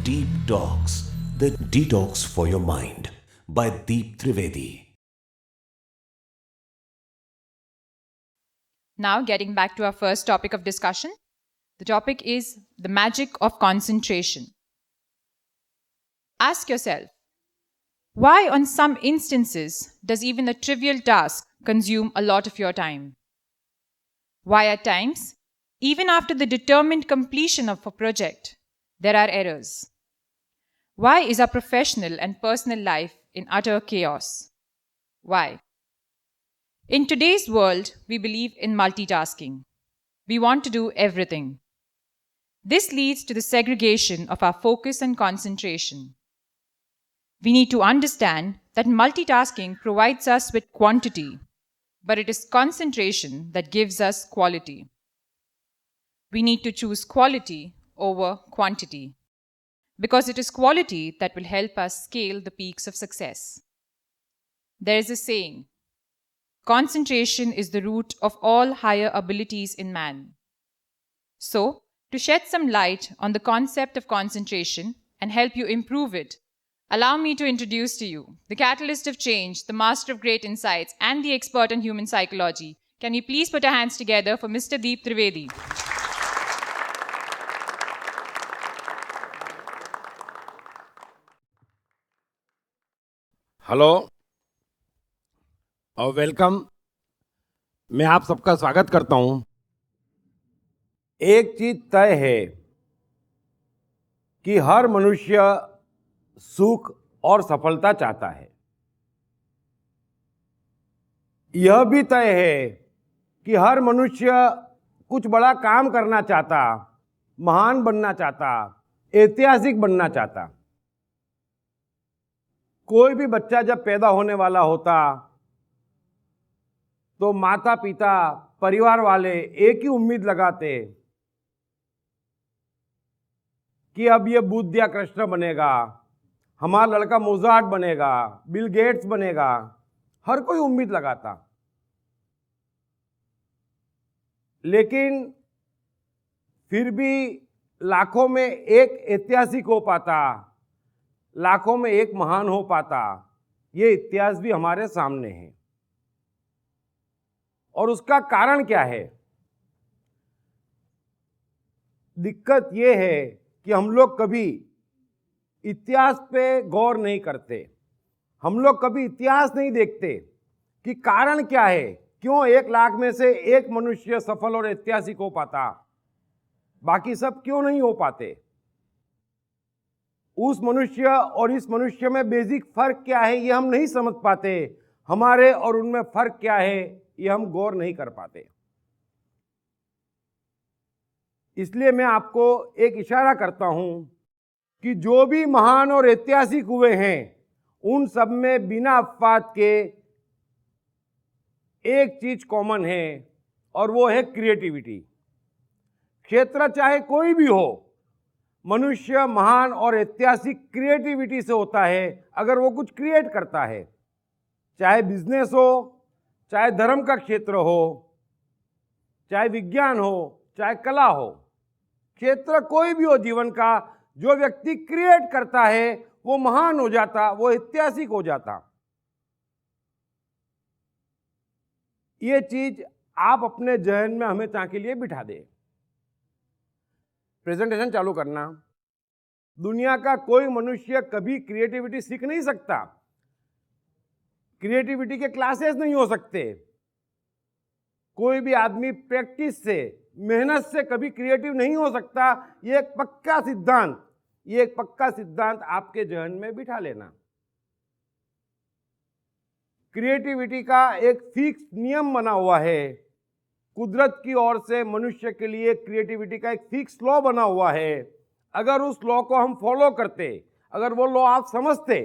Deep Talks, the detox for your mind by Deep Trivedi. Now, getting back to our first topic of discussion, the topic is the magic of concentration. Ask yourself, why, on some instances, does even a trivial task consume a lot of your time? Why, at times, even after the determined completion of a project, there are errors? Why is our professional and personal life in utter chaos? Why? In today's world, we believe in multitasking. We want to do everything. This leads to the segregation of our focus and concentration. We need to understand that multitasking provides us with quantity, but it is concentration that gives us quality. We need to choose quality over quantity, because it is quality that will help us scale the peaks of success. There is a saying, concentration is the root of all higher abilities in man. So, to shed some light on the concept of concentration and help you improve it, allow me to introduce to you the catalyst of change, the master of great insights, and the expert on human psychology. Can we please put our hands together for Mr. Deep Trivedi? Hello और welcome. मैं आप सबका स्वागत करता हूं। एक चीज तय है कि हर मनुष्य सुख और सफलता चाहता है। यह भी तय है कि हर मनुष्य कुछ बड़ा काम करना चाहता, महान बनना चाहता, ऐतिहासिक बनना चाहता। कोई भी बच्चा जब पैदा होने वाला होता तो माता पिता परिवार वाले एक ही उम्मीद लगाते कि अब ये बुद्ध या कृष्ण बनेगा, हमारा लड़का मोजार्ट बनेगा, बिल गेट्स बनेगा। हर कोई उम्मीद लगाता, लेकिन फिर भी लाखों में एक ऐतिहासिक हो पाता, लाखों में एक महान हो पाता। ये इतिहास भी हमारे सामने है। और उसका कारण क्या है? दिक्कत ये है कि हम लोग कभी इतिहास पे गौर नहीं करते। हम लोग कभी इतिहास नहीं देखते कि कारण क्या है, क्यों 1 लाख में से एक मनुष्य सफल और ऐतिहासिक हो पाता, बाकी सब क्यों नहीं हो पाते। उस मनुष्य और इस मनुष्य में बेसिक फर्क क्या है ये हम नहीं समझ पाते। हमारे और उनमें फर्क क्या है ये हम गौर नहीं कर पाते। इसलिए मैं आपको एक इशारा करता हूं कि जो भी महान और ऐतिहासिक हुए हैं उन सब में बिना अपवाद के एक चीज कॉमन है और वो है क्रिएटिविटी। क्षेत्र चाहे कोई भी हो, मनुष्य महान और ऐतिहासिक क्रिएटिविटी से होता है। अगर वो कुछ क्रिएट करता है, चाहे बिजनेस हो, चाहे धर्म का क्षेत्र हो, चाहे विज्ञान हो, चाहे कला हो, क्षेत्र कोई भी हो जीवन का, जो व्यक्ति क्रिएट करता है वो महान हो जाता, वो ऐतिहासिक हो जाता। ये चीज आप अपने जहन में हमेशा के लिए बिठा दे। प्रेजेंटेशन चालू करना। दुनिया का कोई मनुष्य कभी क्रिएटिविटी सीख नहीं सकता। क्रिएटिविटी के क्लासेस नहीं हो सकते। कोई भी आदमी प्रैक्टिस से, मेहनत से कभी क्रिएटिव नहीं हो सकता। ये एक पक्का सिद्धांत आपके जहन में बिठा लेना। क्रिएटिविटी का एक फिक्स नियम बना हुआ है। कुदरत की ओर से मनुष्य के लिए क्रिएटिविटी का एक फिक्स लॉ बना हुआ है। अगर उस लॉ को हम फॉलो करते, अगर वो लॉ आप समझते,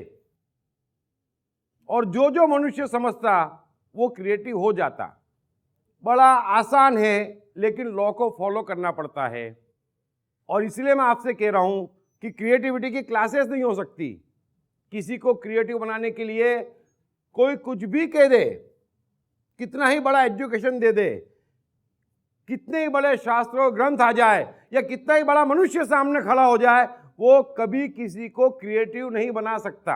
और जो मनुष्य समझता वो क्रिएटिव हो जाता। बड़ा आसान है, लेकिन लॉ को फॉलो करना पड़ता है। और इसलिए मैं आपसे कह रहा हूं कि क्रिएटिविटी की क्लासेस नहीं हो सकती। किसी को क्रिएटिव बनाने के लिए कोई कुछ भी कह दे, कितना ही बड़ा एजुकेशन दे दे, कितने ही बड़े शास्त्रों ग्रंथ आ जाए, या कितना ही बड़ा मनुष्य सामने खड़ा हो जाए, वो कभी किसी को क्रिएटिव नहीं बना सकता।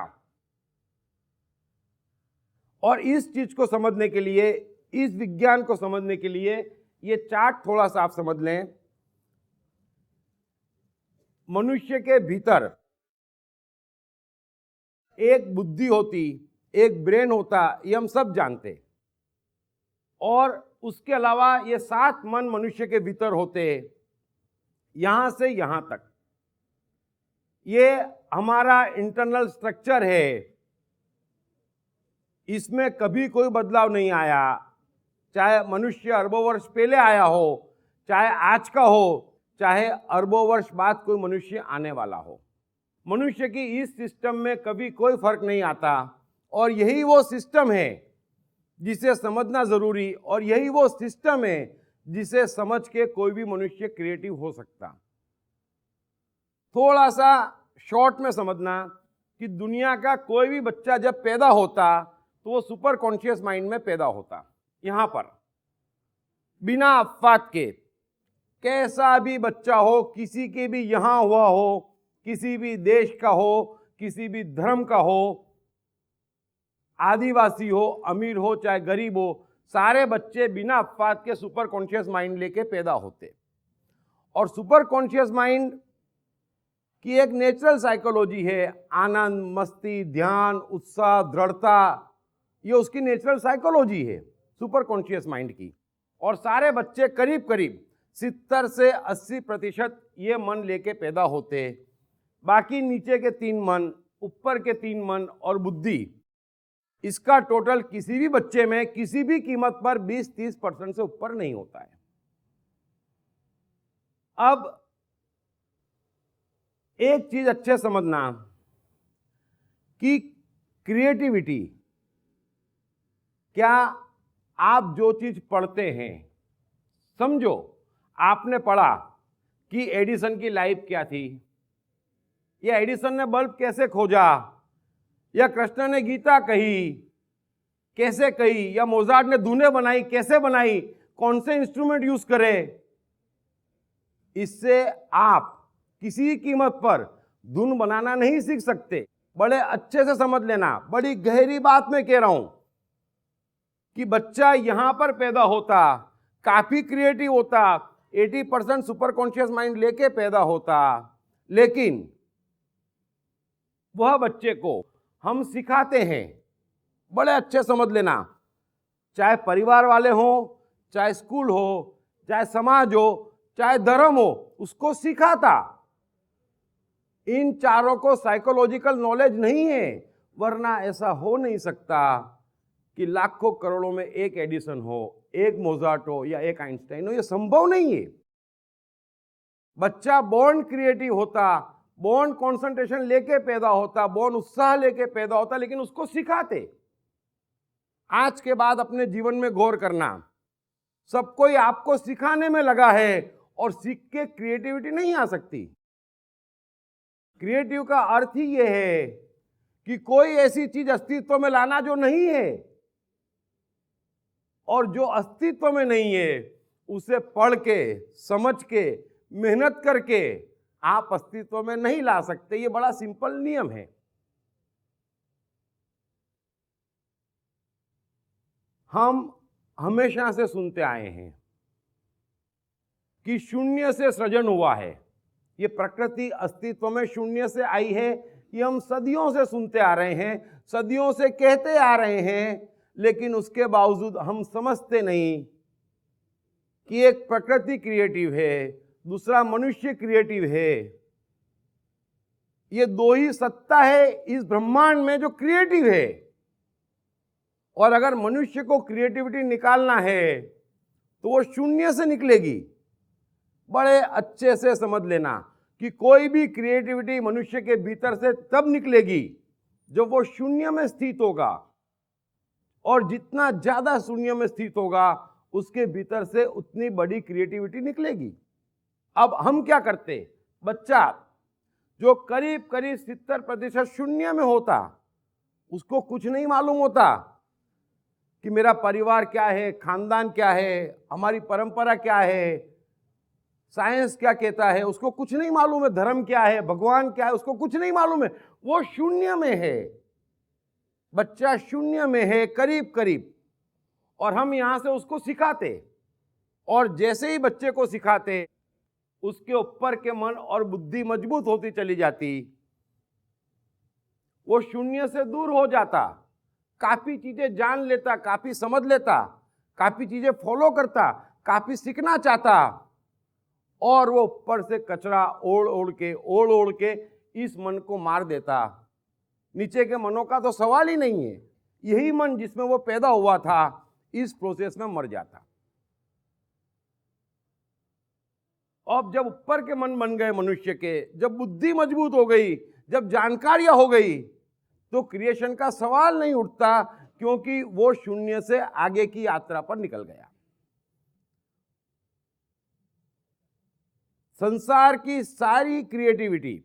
और इस चीज को समझने के लिए, इस विज्ञान को समझने के लिए ये चार्ट थोड़ा सा आप समझ लें। मनुष्य के भीतर एक बुद्धि होती, एक ब्रेन होता, ये हम सब जानते। और उसके अलावा ये 7 मन मनुष्य के भीतर होते, यहां से यहां तक। ये हमारा इंटरनल स्ट्रक्चर है, इसमें कभी कोई बदलाव नहीं आया। चाहे मनुष्य अरबों वर्ष पहले आया हो, चाहे आज का हो, चाहे अरबों वर्ष बाद कोई मनुष्य आने वाला हो, मनुष्य की इस सिस्टम में कभी कोई फर्क नहीं आता। और यही वो सिस्टम है जिसे समझना जरूरी, और यही वो सिस्टम है जिसे समझ के कोई भी मनुष्य क्रिएटिव हो सकता। थोड़ा सा शॉर्ट में समझना कि दुनिया का कोई भी बच्चा जब पैदा होता तो वो सुपर कॉन्शियस माइंड में पैदा होता। यहां पर बिना अफवाद के कैसा भी बच्चा हो, किसी के भी यहां हुआ हो, किसी भी देश का हो, किसी भी धर्म का हो, आदिवासी हो, अमीर हो, चाहे गरीब हो, सारे बच्चे बिना अफवाद के सुपर कॉन्शियस माइंड लेके पैदा होते। और सुपर कॉन्शियस माइंड की एक नेचुरल साइकोलॉजी है, आनंद, मस्ती, ध्यान, उत्साह, दृढ़ता, ये उसकी नेचुरल साइकोलॉजी है सुपर कॉन्शियस माइंड की। और सारे बच्चे करीब करीब 70 से 80% ये मन लेके पैदा होते। बाकी नीचे के 3 मन, ऊपर के 3 मन और बुद्धि, इसका टोटल किसी भी बच्चे में किसी भी कीमत पर 20-30% से ऊपर नहीं होता है। अब एक चीज अच्छे समझना कि क्रिएटिविटी, क्या आप जो चीज पढ़ते हैं, समझो आपने पढ़ा कि एडिसन की लाइफ क्या थी, या एडिसन ने बल्ब कैसे खोजा, या कृष्ण ने गीता कही कैसे कही, या मोजार्ट ने धुनें बनाई कैसे बनाई, कौन से इंस्ट्रूमेंट यूज करे। इससे आप किसी कीमत पर धुन बनाना नहीं सीख सकते। बड़े अच्छे से समझ लेना, बड़ी गहरी बात मैं कह रहा हूं कि बच्चा यहां पर पैदा होता, काफी क्रिएटिव होता, 80% सुपर कॉन्शियस माइंड लेके पैदा होता, लेकिन वह बच्चे को हम सिखाते हैं, बड़े अच्छे समझ लेना, चाहे परिवार वाले हो, चाहे स्कूल हो, चाहे समाज हो, चाहे धर्म हो, उसको सिखाता। इन चारों को साइकोलॉजिकल नॉलेज नहीं है, वरना ऐसा हो नहीं सकता कि लाखों करोड़ों में एक एडिसन हो, एक मोजार्ट हो, या एक आइंस्टाइन हो। यह संभव नहीं है। बच्चा बॉर्न क्रिएटिव होता, बॉर्न कंसंट्रेशन लेके पैदा होता, बॉर्न उत्साह लेके पैदा होता, लेकिन उसको सिखाते। आज के बाद अपने जीवन में गौर करना, सब कोई आपको सिखाने में लगा है, और सीख के क्रिएटिविटी नहीं आ सकती। क्रिएटिव का अर्थ ही यह है कि कोई ऐसी चीज अस्तित्व में लाना जो नहीं है, और जो अस्तित्व में नहीं है उसे पढ़ के, समझ के, मेहनत करके आप अस्तित्व में नहीं ला सकते। ये बड़ा सिंपल नियम है। हम हमेशा से सुनते आए हैं कि शून्य से सृजन हुआ है। ये प्रकृति अस्तित्व में शून्य से आई है, ये हम सदियों से सुनते आ रहे हैं, सदियों से कहते आ रहे हैं, लेकिन उसके बावजूद हम समझते नहीं कि एक प्रकृति क्रिएटिव है, दूसरा मनुष्य क्रिएटिव है। ये दो ही सत्ता है इस ब्रह्मांड में जो क्रिएटिव है। और अगर मनुष्य को क्रिएटिविटी निकालना है तो वो शून्य से निकलेगी। बड़े अच्छे से समझ लेना कि कोई भी क्रिएटिविटी मनुष्य के भीतर से तब निकलेगी जब वो शून्य में स्थित होगा, और जितना ज्यादा शून्य में स्थित होगा उसके भीतर से उतनी बड़ी क्रिएटिविटी निकलेगी। अब हम क्या करते, बच्चा जो करीब करीब 70% शून्य में होता, उसको कुछ नहीं मालूम होता कि मेरा परिवार क्या है, खानदान क्या है, हमारी परंपरा क्या है, साइंस क्या कहता है उसको कुछ नहीं मालूम है, धर्म क्या है, भगवान क्या है उसको कुछ नहीं मालूम है, वो शून्य में है, बच्चा शून्य में है करीब करीब। और हम यहां से उसको सिखाते, और जैसे ही बच्चे को सिखाते उसके ऊपर के मन और बुद्धि मजबूत होती चली जाती, वो शून्य से दूर हो जाता, काफी चीजें जान लेता, काफी समझ लेता, काफी चीजें फॉलो करता, काफी सीखना चाहता, और वो ऊपर से कचरा ओढ़ ओढ़ के इस मन को मार देता। नीचे के मनों का तो सवाल ही नहीं है, यही मन जिसमें वो पैदा हुआ था इस प्रोसेस में मर जाता। अब जब ऊपर के मन बन गए मनुष्य के, जब बुद्धि मजबूत हो गई, जब जानकारियां हो गई, तो क्रिएशन का सवाल नहीं उठता, क्योंकि वो शून्य से आगे की यात्रा पर निकल गया। संसार की सारी क्रिएटिविटी,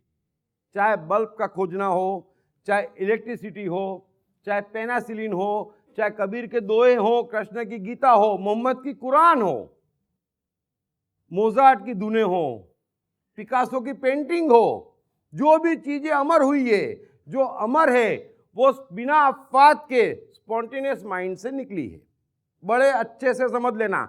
चाहे बल्ब का खोजना हो, चाहे इलेक्ट्रिसिटी हो, चाहे पेनासिलिन हो, चाहे कबीर के दोहे हो, कृष्ण की गीता हो, मोहम्मद की कुरान हो, मोजार्ट की धुनें हो, पिकासो की पेंटिंग हो, जो भी चीजें अमर हुई है, जो अमर है वो बिना अफवाद के स्पॉन्टेनियस माइंड से निकली है। बड़े अच्छे से समझ लेना,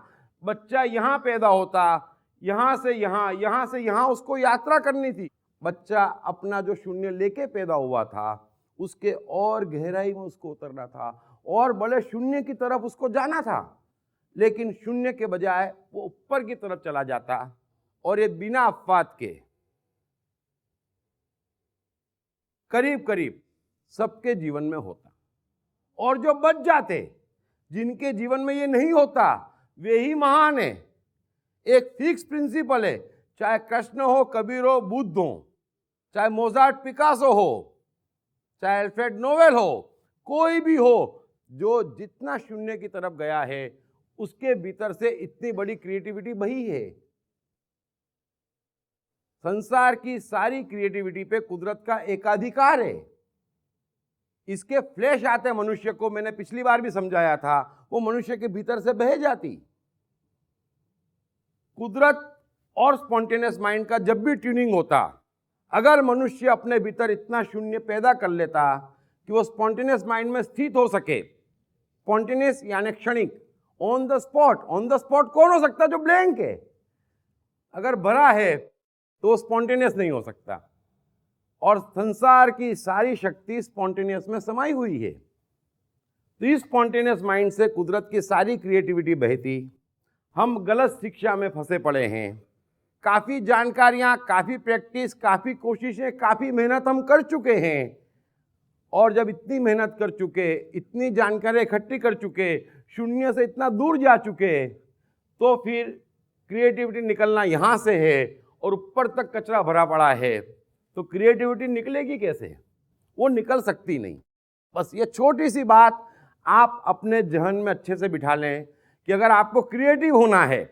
बच्चा यहां पैदा होता, यहां से यहां, यहां से यहां उसको यात्रा करनी थी। बच्चा अपना जो शून्य लेके पैदा हुआ था उसके और गहराई में उसको उतरना था, और बड़े शून्य की तरफ उसको जाना था, लेकिन शून्य के बजाय वो ऊपर की तरफ चला जाता, और ये बिना अफवाद के करीब करीब सबके जीवन में होता। और जो बच जाते, जिनके जीवन में ये नहीं होता, वे ही महान है। एक फिक्स प्रिंसिपल है, चाहे कृष्ण हो, कबीर हो, बुद्ध हो, चाहे मोजार्ट पिकासो हो, चाहे अल्फ्रेड नोवेल हो, कोई भी हो, जो जितना शून्य की तरफ गया है उसके भीतर से इतनी बड़ी क्रिएटिविटी बही है। संसार की सारी क्रिएटिविटी पे कुदरत का एकाधिकार है। इसके फ्लैश आते मनुष्य को, मैंने पिछली बार भी समझाया था, वो मनुष्य के भीतर से बह जाती। कुदरत और स्पॉन्टेनियस माइंड का जब भी ट्यूनिंग होता, अगर मनुष्य अपने भीतर इतना शून्य पैदा कर लेता कि वो स्पॉन्टेनियस माइंड में स्थित हो सके, स्पॉन्टेनियस यानी क्षणिक, on the spot. On the spot कौन हो सकता है? जो ब्लैंक है। अगर भरा है तो स्पॉन्टेनियस नहीं हो सकता, और संसार की सारी शक्ति स्पॉन्टेनियस में समाई हुई है। तो इस स्पॉन्टेनियस माइंड से कुदरत की सारी क्रिएटिविटी बहती। हम गलत शिक्षा में फंसे पड़े हैं। काफ़ी जानकारियाँ, काफ़ी प्रैक्टिस, काफ़ी कोशिशें, काफ़ी मेहनत हम कर चुके हैं, और जब इतनी मेहनत कर चुके, इतनी जानकारी इकट्ठी कर चुके, शून्य से इतना दूर जा चुके, तो फिर क्रिएटिविटी निकलना यहाँ से है, और ऊपर तक कचरा भरा पड़ा है, तो क्रिएटिविटी निकलेगी कैसे? वो निकल सकती नहीं। बस ये छोटी सी बात आप अपने जहन में अच्छे से बिठा लें कि अगर आपको क्रिएटिव होना है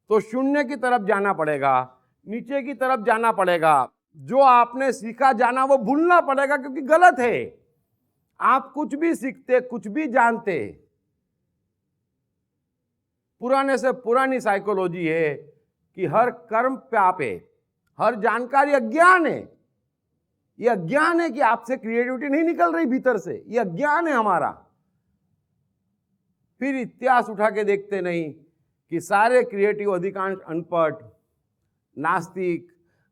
तो शून्य की तरफ जाना पड़ेगा, नीचे की तरफ जाना पड़ेगा, जो आपने सीखा जाना वो भूलना पड़ेगा, क्योंकि गलत है। आप कुछ भी सीखते, कुछ भी जानते, पुराने से पुरानी साइकोलॉजी है कि हर कर्म पाप है, हर जानकारी अज्ञान है। ये अज्ञान है कि आपसे क्रिएटिविटी नहीं निकल रही भीतर से, ये अज्ञान है हमारा। फिर इतिहास उठा के देखते नहीं कि सारे क्रिएटिव अधिकांश अनपढ़, नास्तिक,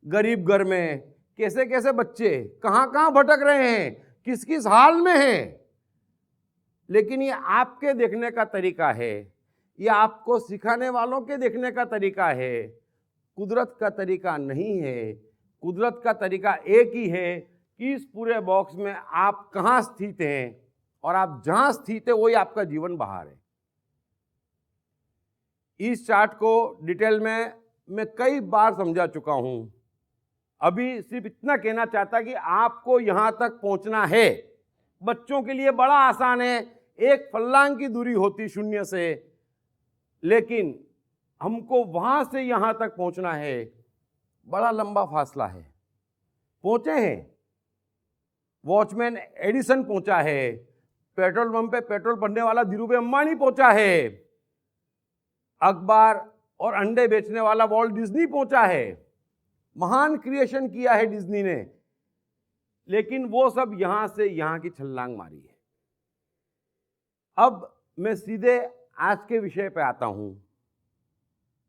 गरीब घर में कैसे कैसे बच्चे कहाँ कहाँ भटक रहे हैं, किस किस हाल में हैं। लेकिन ये आपके देखने का तरीका है, ये आपको सिखाने वालों के देखने का तरीका है, कुदरत का तरीका नहीं है। कुदरत का तरीका एक ही है कि इस पूरे बॉक्स में आप कहाँ स्थित हैं, और आप जहाँ स्थित है वही आपका जीवन बाहर है। इस चार्ट को डिटेल में मैं कई बार समझा चुका हूँ। अभी सिर्फ इतना कहना चाहता कि आपको यहाँ तक पहुँचना है। बच्चों के लिए बड़ा आसान है, एक फल्लांग की दूरी होती शून्य से, लेकिन हमको वहाँ से यहाँ तक पहुँचना है, बड़ा लंबा फासला है। पहुँचे हैं, वॉचमैन एडिसन पहुँचा है, पेट्रोल पंप पे पेट्रोल भरने वाला धीरूभाई अंबानी पहुँचा है, अखबार और अंडे बेचने वाला वॉल्ट डिज्नी पहुंचा है, महान क्रिएशन किया है डिज्नी ने, लेकिन वो सब यहां से यहां की छलांग मारी है। अब मैं सीधे आज के विषय पे आता हूं।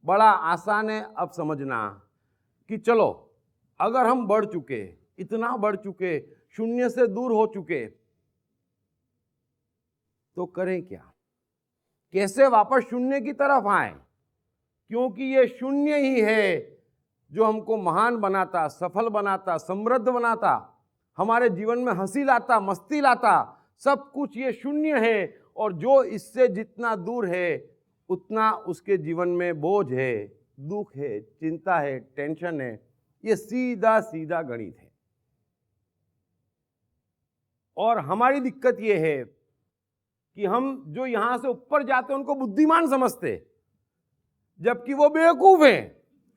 बड़ा आसान है अब समझना कि चलो, अगर हम बढ़ चुके, इतना बढ़ चुके, शून्य से दूर हो चुके, तो करें क्या? कैसे वापस शून्य की तरफ आए? क्योंकि ये शून्य ही है जो हमको महान बनाता, सफल बनाता, समृद्ध बनाता, हमारे जीवन में हंसी लाता, मस्ती लाता, सब कुछ ये शून्य है। और जो इससे जितना दूर है उतना उसके जीवन में बोझ है, दुख है, चिंता है, टेंशन है। ये सीधा सीधा गणित है। और हमारी दिक्कत ये है कि हम जो यहां से ऊपर जाते हैं उनको बुद्धिमान समझते, जबकि वो बेवकूफ हैं।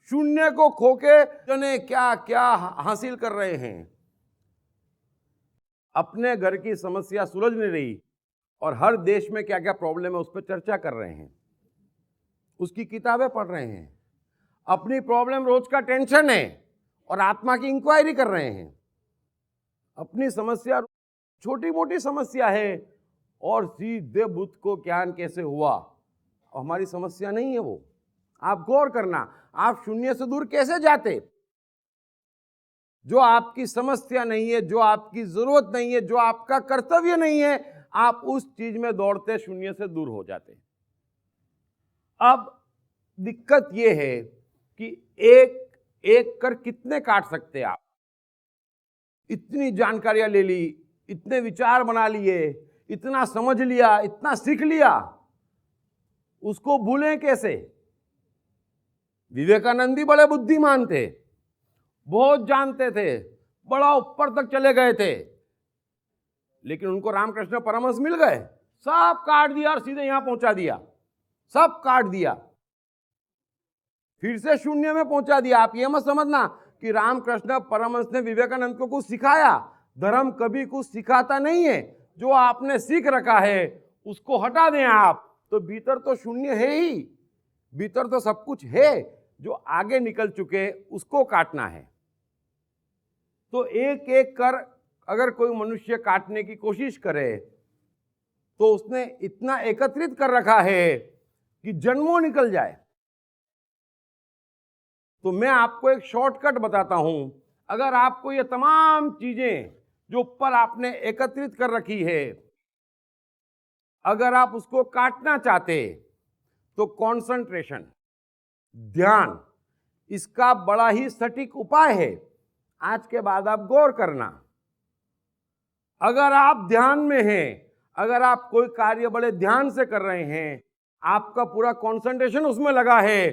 शून्य को खोके जाने क्या क्या हासिल कर रहे हैं। अपने घर की समस्या सुलझ नहीं रही और हर देश में क्या क्या प्रॉब्लम है उस पर चर्चा कर रहे हैं, उसकी किताबें पढ़ रहे हैं। अपनी प्रॉब्लम रोज का टेंशन है और आत्मा की इंक्वायरी कर रहे हैं। अपनी समस्या छोटी मोटी समस्या है और सीधे बुद्ध को ज्ञान कैसे हुआ, और हमारी समस्या नहीं है वो। आप गौर करना, आप शून्य से दूर कैसे जाते? जो आपकी समस्या नहीं है, जो आपकी जरूरत नहीं है, जो आपका कर्तव्य नहीं है, आप उस चीज में दौड़ते शून्य से दूर हो जाते। अब दिक्कत यह है कि एक एक कर कितने काट सकते आप? इतनी जानकारियां ले ली, इतने विचार बना लिए, इतना समझ लिया, इतना सीख लिया, उसको भूलें कैसे? विवेकानंद भी बड़े बुद्धिमान थे, बहुत जानते थे, बड़ा ऊपर तक चले गए थे, लेकिन उनको रामकृष्ण परमहंस मिल गए, सब काट दिया और सीधे यहां पहुंचा दिया, सब काट दिया, फिर से शून्य में पहुंचा दिया। आप ये मत समझना कि रामकृष्ण परमहंस ने विवेकानंद को कुछ सिखाया। धर्म कभी कुछ सिखाता नहीं है। जो आपने सीख रखा है उसको हटा दें आप, तो भीतर तो शून्य है ही, भीतर तो सब कुछ है। जो आगे निकल चुके उसको काटना है। तो एक एक कर अगर कोई मनुष्य काटने की कोशिश करे तो उसने इतना एकत्रित कर रखा है कि जन्मों निकल जाए। तो मैं आपको एक शॉर्टकट बताता हूं। अगर आपको ये तमाम चीजें जो ऊपर आपने एकत्रित कर रखी है, अगर आप उसको काटना चाहते तो कंसंट्रेशन, ध्यान, इसका बड़ा ही सटीक उपाय है। आज के बाद आप गौर करना। अगर आप ध्यान में हैं, अगर आप कोई कार्य बड़े ध्यान से कर रहे हैं, आपका पूरा कंसंट्रेशन उसमें लगा है,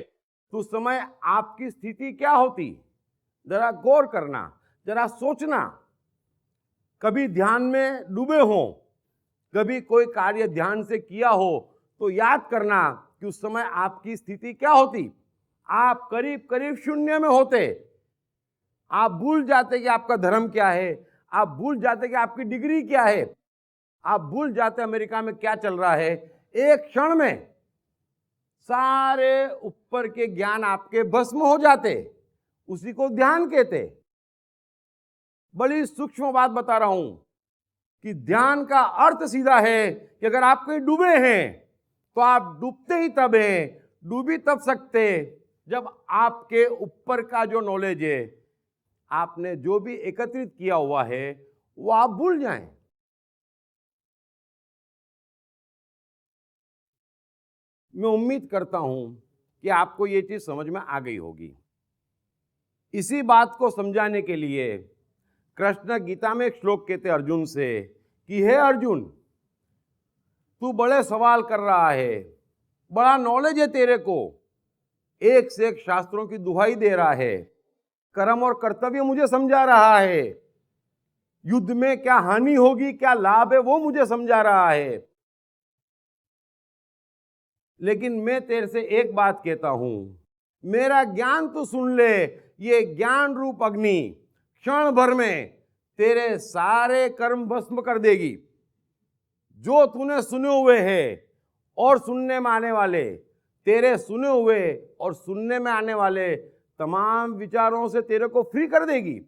तो उस समय आपकी स्थिति क्या होती? जरा गौर करना, जरा सोचना। कभी ध्यान में डूबे हो, कभी कोई कार्य ध्यान से किया हो, तो याद करना कि उस समय आपकी स्थिति क्या होती। आप करीब करीब शून्य में होते। आप भूल जाते कि आपका धर्म क्या है, आप भूल जाते कि आपकी डिग्री क्या है, आप भूल जाते अमेरिका में क्या चल रहा है। एक क्षण में सारे ऊपर के ज्ञान आपके भस्म हो जाते। उसी को ध्यान कहते। बड़ी सूक्ष्म बात बता रहा हूं कि ध्यान का अर्थ सीधा है कि अगर आप कहीं डूबे हैं तो आप डूबते ही तब हैं, डूबी तब सकते जब आपके ऊपर का जो नॉलेज है, आपने जो भी एकत्रित किया हुआ है, वो आप भूल जाएं। मैं उम्मीद करता हूं कि आपको ये चीज समझ में आ गई होगी। इसी बात को समझाने के लिए कृष्ण गीता में एक श्लोक कहते अर्जुन से कि हे अर्जुन, तू बड़े सवाल कर रहा है, बड़ा नॉलेज है तेरे को, एक से एक शास्त्रों की दुहाई दे रहा है, कर्म और कर्तव्य मुझे समझा रहा है, युद्ध में क्या हानि होगी, क्या लाभ है, वो मुझे समझा रहा है। लेकिन मैं तेरे से एक बात कहता हूं, मेरा ज्ञान तो सुन ले। ये ज्ञान रूप अग्नि क्षण भर में तेरे सारे कर्म भस्म कर देगी। जो तूने सुने हुए हैं और सुनने में आने वाले तेरे सुने हुए और सुनने में आने वाले तमाम विचारों से तेरे को फ्री कर देगी।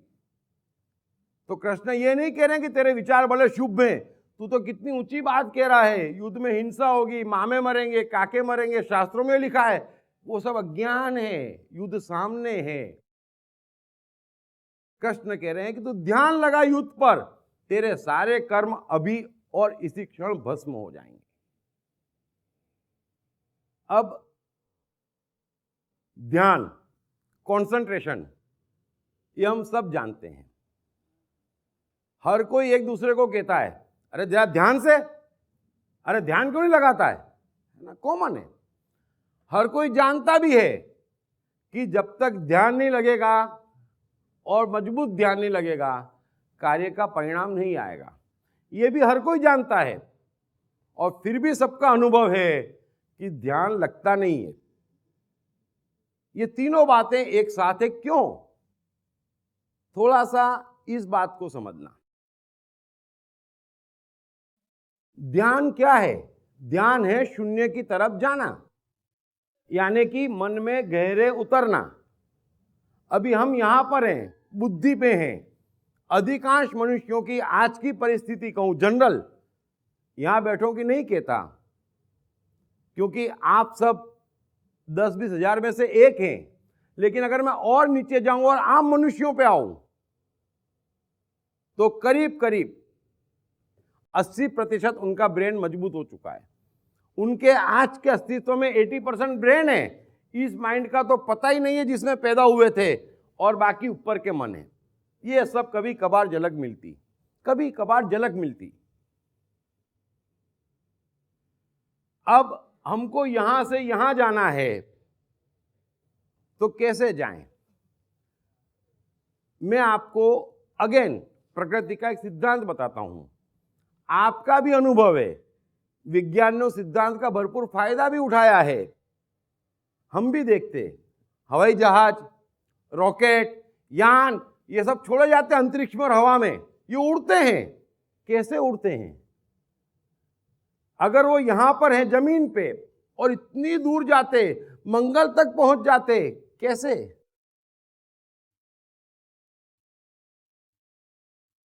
तो कृष्ण ये नहीं कह रहे कि तेरे विचार बड़े शुभ हैं, तू तो कितनी ऊंची बात कह रहा है, युद्ध में हिंसा होगी, मामे मरेंगे, काके मरेंगे, शास्त्रों में लिखा है, वो सब अज्ञान है, युद्ध सामने है। कृष्ण कह रहे हैं कि तू ध्यान लगा युद्ध पर, तेरे सारे कर्म अभी और इसी क्षण भस्म हो जाएंगे। अब ध्यान, कंसंट्रेशन, ये हम सब जानते हैं। हर कोई एक दूसरे को कहता है, अरे जरा ध्यान से, अरे ध्यान क्यों नहीं लगाता है ना, कॉमन है। हर कोई जानता भी है कि जब तक ध्यान नहीं लगेगा और मजबूत ध्यान नहीं लगेगा, कार्य का परिणाम नहीं आएगा। ये भी हर कोई जानता है, और फिर भी सबका अनुभव है कि ध्यान लगता नहीं है। ये तीनों बातें एक साथ है, क्यों? थोड़ा सा इस बात को समझना। ध्यान क्या है? ध्यान है शून्य की तरफ जाना, यानी कि मन में गहरे उतरना। अभी हम यहां पर हैं, बुद्धि पे हैं। अधिकांश मनुष्यों की आज की परिस्थिति कहूं जनरल, यहां बैठो कि नहीं कहता, क्योंकि आप सब 10-20 हजार में से एक हैं। लेकिन अगर मैं और नीचे जाऊं और आम मनुष्यों पे आऊं, तो करीब करीब 80% उनका ब्रेन मजबूत हो चुका है। उनके आज के अस्तित्व में 80% ब्रेन है। इस माइंड का तो पता ही नहीं है जिसमें पैदा हुए थे, और बाकी ऊपर के मन है। ये सब कभी कभार झलक मिलती, कभी कभार झलक मिलती। अब हमको यहां से यहां जाना है, तो कैसे जाएं? मैं आपको अगेन प्रकृति का एक सिद्धांत बताता हूं। आपका भी अनुभव है, विज्ञान ने उस सिद्धांत का भरपूर फायदा भी उठाया है। हम भी देखते, हवाई जहाज, रॉकेट, यान, ये सब छोड़े जाते हैं अंतरिक्ष में और हवा में, ये उड़ते हैं। कैसे उड़ते हैं? अगर वो यहां पर है जमीन पे और इतनी दूर जाते, मंगल तक पहुंच जाते, कैसे?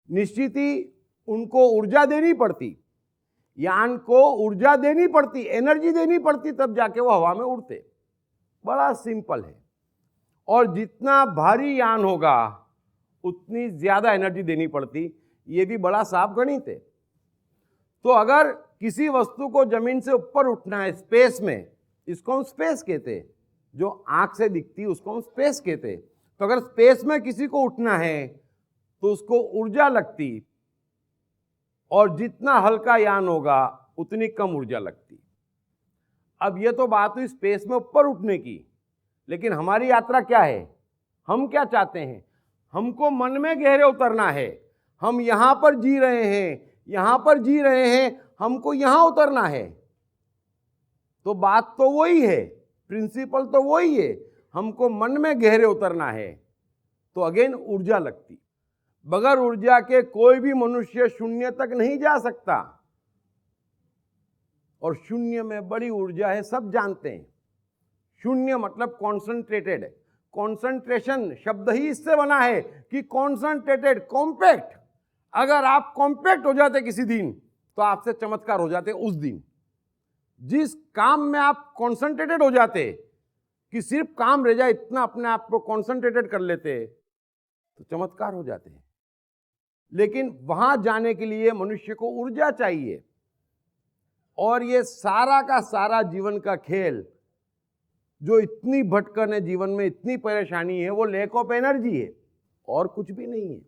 निश्चित ही उनको ऊर्जा देनी पड़ती, यान को ऊर्जा देनी पड़ती, एनर्जी देनी पड़ती, तब जाके वो हवा में उड़ते। बड़ा सिंपल है। और जितना भारी यान होगा उतनी ज्यादा एनर्जी देनी पड़ती, ये भी बड़ा साफ गणित है। तो अगर किसी वस्तु को जमीन से ऊपर उठना है स्पेस में, इसको हम स्पेस कहते हैं। जो आंख से दिखती है उसको हम स्पेस कहते हैं। तो अगर स्पेस में किसी को उठना है तो उसको ऊर्जा लगती, और जितना हल्का यान होगा उतनी कम ऊर्जा लगती। अब ये तो बात हुई स्पेस में ऊपर उठने की, लेकिन हमारी यात्रा क्या है? हम क्या चाहते हैं? हमको मन में गहरे उतरना है। हम यहां पर जी रहे हैं, यहां पर जी रहे हैं, हमको यहां उतरना है। तो बात तो वही है, प्रिंसिपल तो वही है। हमको मन में गहरे उतरना है, तो अगेन ऊर्जा लगती। बगैर ऊर्जा के कोई भी मनुष्य शून्य तक नहीं जा सकता, और शून्य में बड़ी ऊर्जा है, सब जानते हैं। शून्य मतलब कॉन्सेंट्रेटेड। कॉन्सेंट्रेशन शब्द ही इससे बना है कि कॉन्सेंट्रेटेड, कॉम्पैक्ट। अगर आप कॉम्पैक्ट हो जाते किसी दिन, तो आपसे चमत्कार हो जाते उस दिन। जिस काम में आप कॉन्सेंट्रेटेड हो जाते कि सिर्फ काम रह जाए, इतना अपने आप को कॉन्सेंट्रेटेड कर लेते, तो चमत्कार हो जाते हैं। लेकिन वहां जाने के लिए मनुष्य को ऊर्जा चाहिए। और ये सारा का सारा जीवन का खेल, जो इतनी भटकन है जीवन में, इतनी परेशानी है, वो लैक ऑफ एनर्जी है, और कुछ भी नहीं है।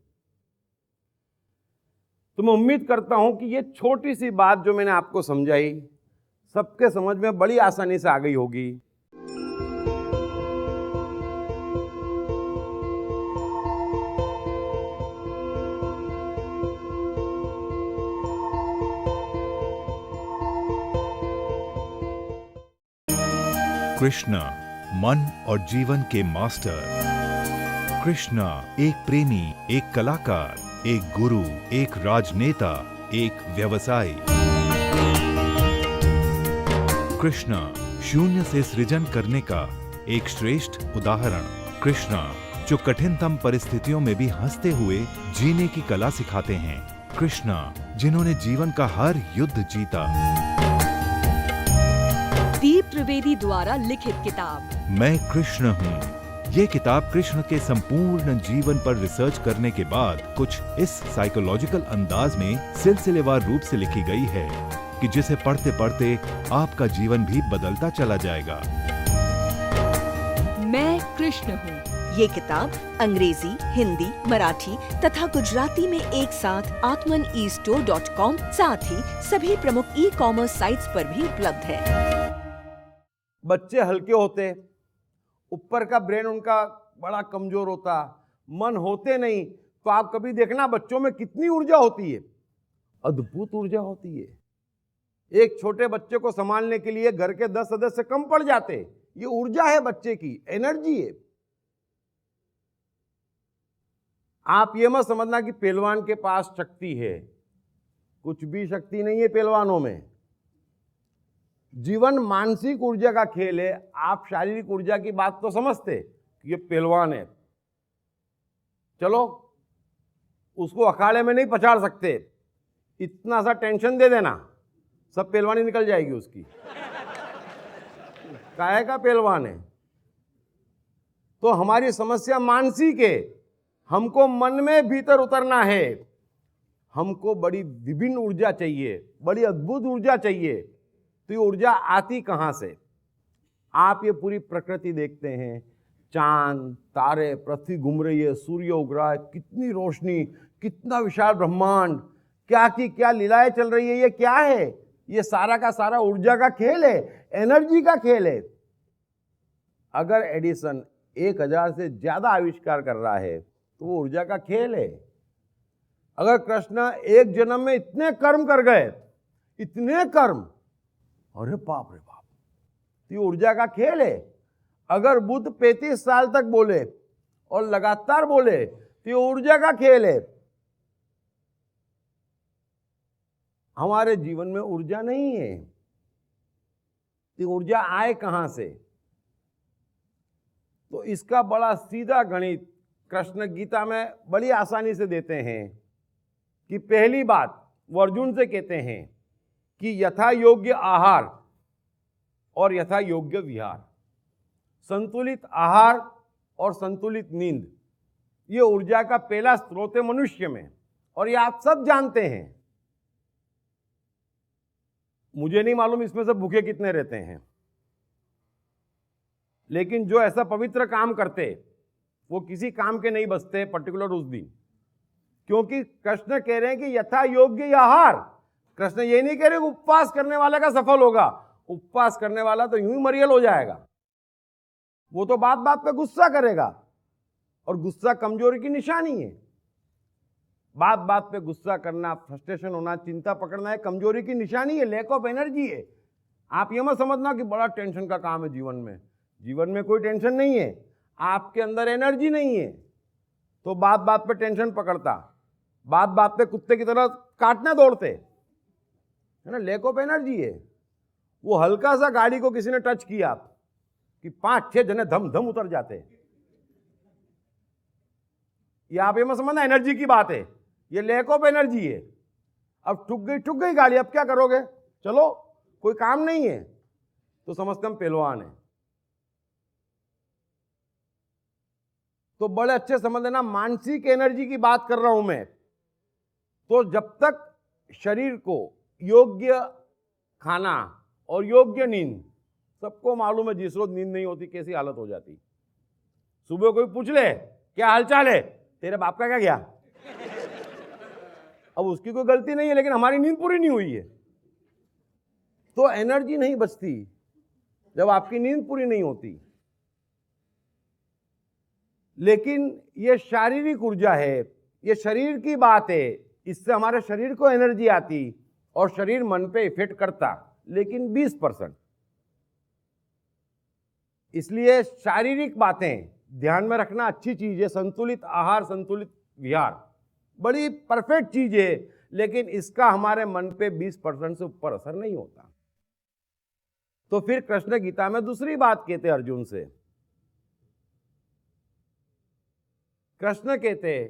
तो मैं उम्मीद करता हूं कि ये छोटी सी बात जो मैंने आपको समझाई, सबके समझ में बड़ी आसानी से आ गई होगी। कृष्णा मन और जीवन के मास्टर। कृष्णा एक प्रेमी, एक कलाकार, एक गुरु, एक राजनेता, एक व्यवसायी। कृष्णा शून्य से सृजन करने का एक श्रेष्ठ उदाहरण कृष्णा, जो कठिनतम परिस्थितियों में भी हंसते हुए जीने की कला सिखाते हैं। कृष्णा, जिन्होंने जीवन का हर युद्ध जीता। दीप त्रिवेदी द्वारा लिखित किताब मैं कृष्ण हूँ। ये किताब कृष्ण के संपूर्ण जीवन पर रिसर्च करने के बाद कुछ इस साइकोलॉजिकल अंदाज में सिलसिलेवार रूप से लिखी गई है कि जिसे पढ़ते पढ़ते आपका जीवन भी बदलता चला जाएगा। मैं कृष्ण हूँ। ये किताब अंग्रेजी, हिंदी, मराठी तथा गुजराती में एक साथ atmanestore.com साथ ही सभी प्रमुख ई-कॉमर्स साइट्स पर भी उपलब्ध है। बच्चे हल्के होते, ऊपर का ब्रेन उनका बड़ा कमजोर होता, मन होते नहीं, तो आप कभी देखना बच्चों में कितनी ऊर्जा होती है, अद्भुत ऊर्जा होती है। एक छोटे बच्चे को संभालने के लिए घर के 10 सदस्य कम पड़ जाते। ये ऊर्जा है बच्चे की, एनर्जी है। आप ये मत समझना कि पहलवान के पास शक्ति है, कुछ भी शक्ति नहीं है पहलवानों में। जीवन मानसिक ऊर्जा का खेल है। आप शारीरिक ऊर्जा की बात तो समझते कि ये पहलवान है, चलो उसको अखाड़े में नहीं पछाड़ सकते, इतना सा टेंशन दे देना, सब पहलवानी निकल जाएगी उसकी। काहे का पहलवान है? तो हमारी समस्या मानसिक है। हमको मन में भीतर उतरना है। हमको बड़ी विभिन्न ऊर्जा चाहिए, बड़ी अद्भुत ऊर्जा चाहिए। तो ये ऊर्जा आती कहाँ से? आप ये पूरी प्रकृति देखते हैं, चांद, तारे, पृथ्वी घूम रही है, सूर्य उग रहा है, कितनी रोशनी, कितना विशाल ब्रह्मांड, क्या की क्या लीलाएं चल रही है। ये क्या है? ये सारा का सारा ऊर्जा का खेल है, एनर्जी का खेल है। अगर एडिसन 1000 से ज्यादा आविष्कार कर रहा है तो वो ऊर्जा का खेल है। अगर कृष्ण एक जन्म में इतने कर्म कर गए, इतने कर्म, अरे बाप रे बाप, तो ये ऊर्जा का खेल है। अगर बुद्ध 35 साल तक बोले और लगातार बोले तो ये ऊर्जा का खेल है। हमारे जीवन में ऊर्जा नहीं है, तो ऊर्जा आए कहां से? तो इसका बड़ा सीधा गणित कृष्ण गीता में बड़ी आसानी से देते हैं कि पहली बात वो अर्जुन से कहते हैं कि यथा योग्य आहार और यथा योग्य विहार, संतुलित आहार और संतुलित नींद, ये ऊर्जा का पहला स्रोत है मनुष्य में। और ये आप सब जानते हैं। मुझे नहीं मालूम इसमें से भूखे कितने रहते हैं, लेकिन जो ऐसा पवित्र काम करते वो किसी काम के नहीं बचते पर्टिकुलर उस दिन, क्योंकि कृष्ण कह रहे हैं कि यथा योग्य आहार। कृष्ण ये नहीं कह रहे कि उपवास करने वाले का सफल होगा। उपवास करने वाला तो यूं ही मरियल हो जाएगा, वो तो बात बात पे गुस्सा करेगा, और गुस्सा कमजोरी की निशानी है। बात बात पे गुस्सा करना, फ्रस्ट्रेशन होना, चिंता पकड़ना है कमजोरी की निशानी है, लैक ऑफ एनर्जी है। आप ये मत समझना कि बड़ा टेंशन का काम है जीवन में। जीवन में कोई टेंशन नहीं है, आपके अंदर एनर्जी नहीं है तो बात बात पे टेंशन पकड़ता, बात बात पे कुत्ते की तरह काटने दौड़ते, है ना, लैक ऑफ एनर्जी है। वो हल्का सा गाड़ी को किसी ने टच किया कि 5-6 जने धम धम उतर जाते हैं। ये आप ये मत समझना एनर्जी की बात है, ये लैक ऑफ एनर्जी है। अब ठुक गई गाड़ी, अब क्या करोगे? चलो कोई काम नहीं है, तो समझते हम पहलवान है। तो बड़े अच्छे समझ लेना, मानसिक एनर्जी की बात कर रहा हूं मैं। तो जब तक शरीर को योग्य खाना और योग्य नींद, सबको मालूम है जिस रोज नींद नहीं होती कैसी हालत हो जाती। सुबह कोई पूछ ले क्या हालचाल है, तेरे बाप का क्या गया? अब उसकी कोई गलती नहीं है, लेकिन हमारी नींद पूरी नहीं हुई है, तो एनर्जी नहीं बचती जब आपकी नींद पूरी नहीं होती। लेकिन ये शारीरिक ऊर्जा है, ये शरीर की बात है, इससे हमारे शरीर को एनर्जी आती और शरीर मन पे इफेक्ट करता, लेकिन 20%। इसलिए शारीरिक बातें ध्यान में रखना अच्छी चीज है। संतुलित आहार, संतुलित विहार बड़ी परफेक्ट चीज है, लेकिन इसका हमारे मन पे 20% से ऊपर असर नहीं होता। तो फिर कृष्ण गीता में दूसरी बात कहते अर्जुन से। कृष्ण कहते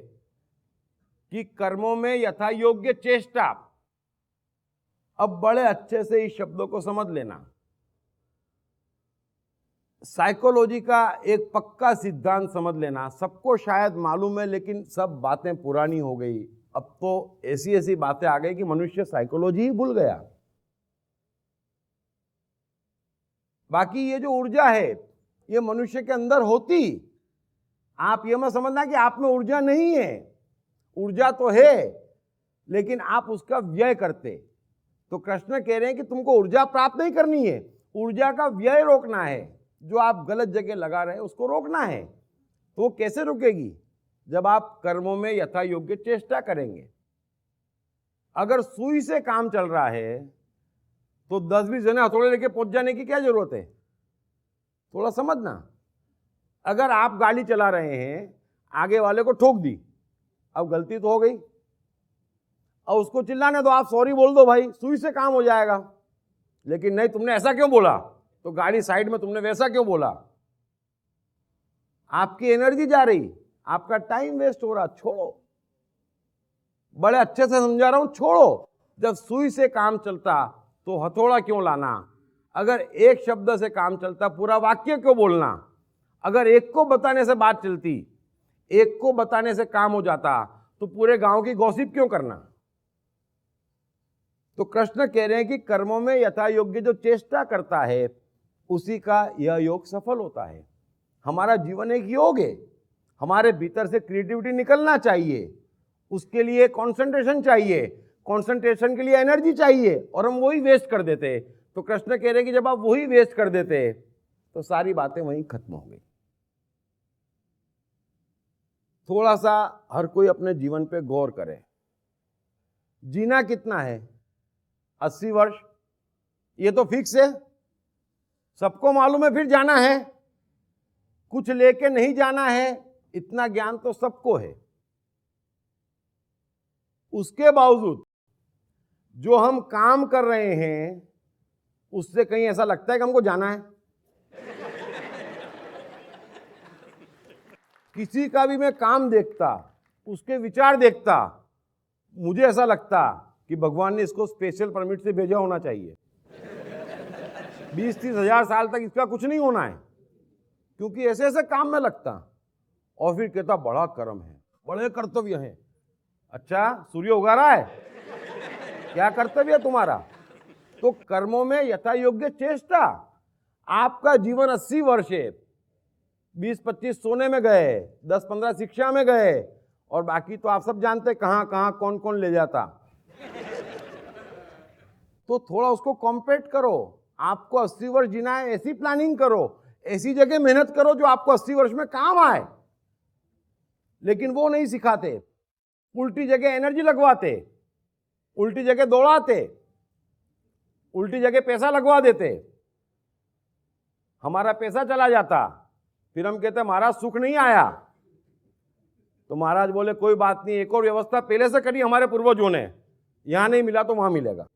कि कर्मों में यथा योग्य चेष्टा। अब बड़े अच्छे से इस शब्दों को समझ लेना। साइकोलॉजी का एक पक्का सिद्धांत समझ लेना। सबको शायद मालूम है, लेकिन सब बातें पुरानी हो गई। अब तो ऐसी ऐसी बातें आ गई कि मनुष्य साइकोलॉजी ही भूल गया। बाकी ये जो ऊर्जा है ये मनुष्य के अंदर होती। आप ये मत समझना कि आप में ऊर्जा नहीं है। ऊर्जा तो है, लेकिन आप उसका व्यय करते। तो कृष्ण कह रहे हैं कि तुमको ऊर्जा प्राप्त नहीं करनी है, ऊर्जा का व्यय रोकना है। जो आप गलत जगह लगा रहे हैं उसको रोकना है। तो वो कैसे रुकेगी? जब आप कर्मों में यथा योग्य चेष्टा करेंगे। अगर सुई से काम चल रहा है तो 10-20 जने हथौड़े लेके पहुंच जाने की क्या जरूरत है? थोड़ा समझना। अगर आप गाड़ी चला रहे हैं, आगे वाले को ठोक दी, अब गलती तो हो गई, और उसको चिल्लाने दो, आप सॉरी बोल दो भाई, सुई से काम हो जाएगा। लेकिन नहीं, तुमने ऐसा क्यों बोला, तो गाड़ी साइड में, तुमने वैसा क्यों बोला। आपकी एनर्जी जा रही, आपका टाइम वेस्ट हो रहा। छोड़ो, बड़े अच्छे से समझा रहा हूं, छोड़ो। जब सुई से काम चलता तो हथौड़ा क्यों लाना? अगर एक शब्द से काम चलता पूरा वाक्य क्यों बोलना? अगर एक को बताने से बात चलती, एक को बताने से काम हो जाता, तो पूरे गांव की गॉसिप क्यों करना? तो कृष्ण कह रहे हैं कि कर्मों में यथा योग्य जो चेष्टा करता है उसी का यह योग सफल होता है। हमारा जीवन एक योग है। हमारे भीतर से क्रिएटिविटी निकलना चाहिए, उसके लिए कंसंट्रेशन चाहिए, कंसंट्रेशन के लिए एनर्जी चाहिए, और हम वही वेस्ट कर देते। तो कृष्ण कह रहे हैं कि जब आप वही वेस्ट कर देते तो सारी बातें वहीं खत्म हो गई। थोड़ा सा हर कोई अपने जीवन पे गौर करे। जीना कितना है? 80 वर्ष, ये तो फिक्स है, सबको मालूम है। फिर जाना है, कुछ लेके नहीं जाना है, इतना ज्ञान तो सबको है। उसके बावजूद जो हम काम कर रहे हैं उससे कहीं ऐसा लगता है कि हमको जाना है? किसी का भी मैं काम देखता, उसके विचार देखता, मुझे ऐसा लगता कि भगवान ने इसको स्पेशल परमिट से भेजा होना चाहिए। 20-30 हजार साल तक इसका कुछ नहीं होना है, क्योंकि ऐसे ऐसे काम में लगता। और फिर कहता बड़ा कर्म है, बड़े कर्तव्य हैं। अच्छा, सूर्य उगा रहा है, क्या कर्तव्य है तुम्हारा? तो कर्मों में यथा योग्य चेष्टा। आपका जीवन 80 वर्ष है, 20-25 सोने में गए, 10-15 शिक्षा में गए, और बाकी तो आप सब जानते कहां कहां कौन कौन ले जाता। तो थोड़ा उसको कॉम्पेट करो। आपको 80 वर्ष जीना है, ऐसी प्लानिंग करो, ऐसी जगह मेहनत करो जो आपको 80 वर्ष में काम आए। लेकिन वो नहीं सिखाते, उल्टी जगह एनर्जी लगवाते, उल्टी जगह दौड़ाते, उल्टी जगह पैसा लगवा देते। हमारा पैसा चला जाता, फिर हम कहते महाराज सुख नहीं आया। तो महाराज बोले कोई बात नहीं, एक और व्यवस्था पहले से करी हमारे पूर्वजों ने, यहां नहीं मिला तो वहां मिलेगा,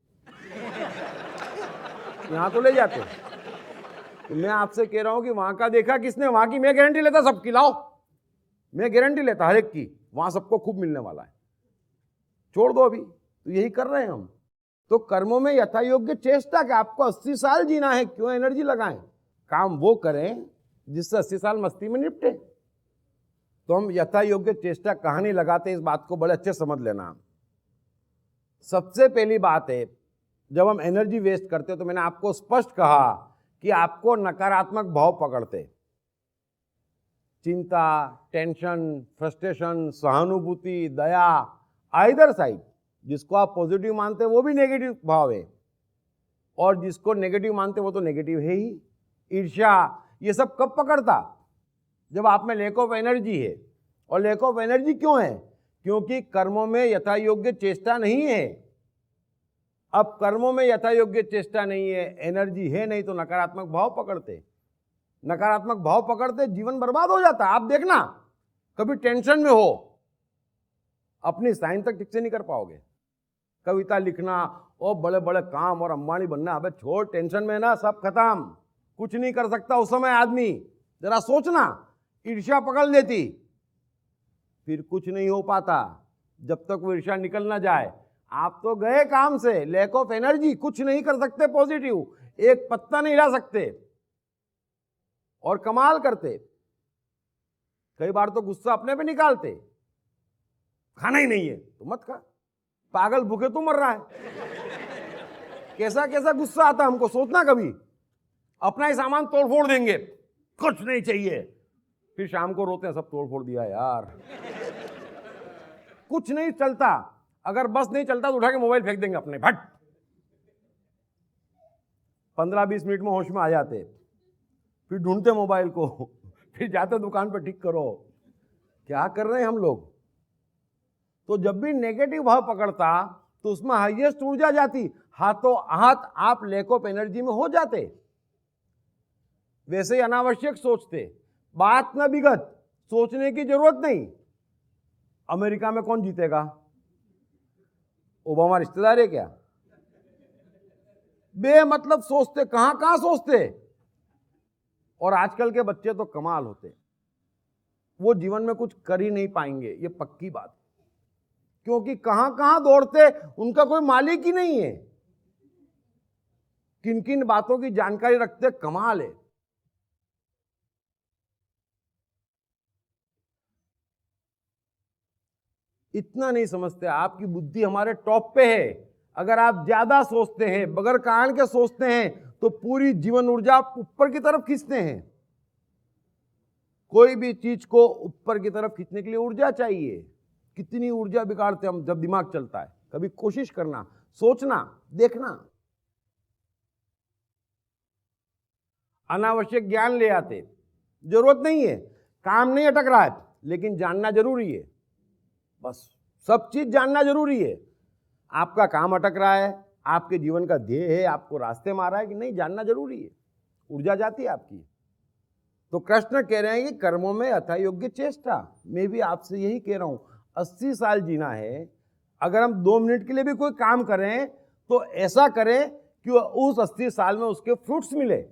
यहां तो ले जाते। तो मैं आपसे कह रहा हूं कि वहां का देखा किसने? वहां की मैं गारंटी लेता, सबकी लाओ, मैं गारंटी लेता हर एक की, वहां सबको खूब मिलने वाला है। छोड़ दो अभी, तो यही कर रहे हैं हम। तो कर्मों में यथा योग्य चेष्टा कि आपको 80 साल जीना है, क्यों एनर्जी लगाएं? काम वो करें जिससे 80 साल मस्ती में निपटे। तो हम यथा योग्य चेष्टा कहां नहीं लगाते, इस बात को बड़े अच्छे समझ लेना। सबसे पहली बात है, जब हम एनर्जी वेस्ट करते तो मैंने आपको स्पष्ट कहा कि आपको नकारात्मक भाव पकड़ते। चिंता, टेंशन, फ्रस्ट्रेशन, सहानुभूति, दया, आइदर साइड। जिसको आप पॉजिटिव मानते हैं वो भी नेगेटिव भाव है, और जिसको नेगेटिव मानते हैं वो तो नेगेटिव है ही। ईर्ष्या, ये सब कब पकड़ता? जब आप में लैक ऑफ एनर्जी है। और लैक ऑफ एनर्जी क्यों है? क्योंकि कर्मों में यथा योग्य चेष्टा नहीं है। अब कर्मों में यथा योग्य चेष्टा नहीं है, एनर्जी है नहीं, तो नकारात्मक भाव पकड़ते। नकारात्मक भाव पकड़ते, जीवन बर्बाद हो जाता। आप देखना, कभी टेंशन में हो, अपनी साइन तक ठीक से नहीं कर पाओगे। कविता लिखना और बड़े बड़े काम और अंबानी बनना, अबे छोड़, टेंशन में ना, सब खत्म, कुछ नहीं कर सकता उस समय आदमी। जरा सोचना, ईर्ष्या पकड़ लेती, फिर कुछ नहीं हो पाता जब तक वो ईर्ष्या निकल ना जाए। आप तो गए काम से, लैक ऑफ एनर्जी, कुछ नहीं कर सकते पॉजिटिव, एक पत्ता नहीं हिला सकते और कमाल करते। कई बार तो गुस्सा अपने पे निकालते, खाना ही नहीं है तो मत खा, पागल भूखे तो मर रहा है। कैसा कैसा गुस्सा आता हमको, सोचना कभी। अपना ही सामान तोड़ फोड़ देंगे, कुछ नहीं चाहिए, फिर शाम को रोते हैं सब तोड़ फोड़ दिया यार। कुछ नहीं चलता, अगर बस नहीं चलता तो उठा के मोबाइल फेंक देंगे अपने, भट। 15-20 मिनट में होश में आ जाते, फिर ढूंढते मोबाइल को, फिर जाते दुकान पर ठीक करो। क्या कर रहे हैं हम लोग? तो जब भी नेगेटिव भाव पकड़ता तो उसमें हाईएस्ट ऊर्जा जाती, हाथों हाथ आप लैक ऑफ एनर्जी में हो जाते। वैसे ही अनावश्यक सोचते, बात न विगत, सोचने की जरूरत नहीं। अमेरिका में कौन जीतेगा? ओबामा रिश्तेदार है क्या? बेमतलब सोचते, कहां कहां सोचते। और आजकल के बच्चे तो कमाल होते, वो जीवन में कुछ कर ही नहीं पाएंगे, ये पक्की बात। क्योंकि कहां कहां दौड़ते, उनका कोई मालिक ही नहीं है। किन किन बातों की जानकारी रखते, कमाल है। इतना नहीं समझते, आपकी बुद्धि हमारे टॉप पे है। अगर आप ज्यादा सोचते हैं, बगैर कारण के सोचते हैं, तो पूरी जीवन ऊर्जा आप ऊपर की तरफ खींचते हैं। कोई भी चीज को ऊपर की तरफ खींचने के लिए ऊर्जा चाहिए। कितनी ऊर्जा बिगाड़ते हम जब दिमाग चलता है। कभी कोशिश करना, सोचना, देखना। अनावश्यक ज्ञान ले आते, जरूरत नहीं है, काम नहीं अटक रहा है, लेकिन जानना जरूरी है। बस सब चीज जानना जरूरी है। आपका काम अटक रहा है, आपके जीवन का ध्येय है, आपको रास्ते में आ रहा है कि नहीं, जानना जरूरी है, ऊर्जा जाती है आपकी। तो कृष्ण कह रहे हैं कि कर्मों में यथा योग्य चेष्टा। मैं भी आपसे यही कह रहा हूं, 80 साल जीना है, अगर हम 2 मिनट के लिए भी कोई काम करें तो ऐसा करें कि उस 80 साल में उसके फ्रूट्स मिले।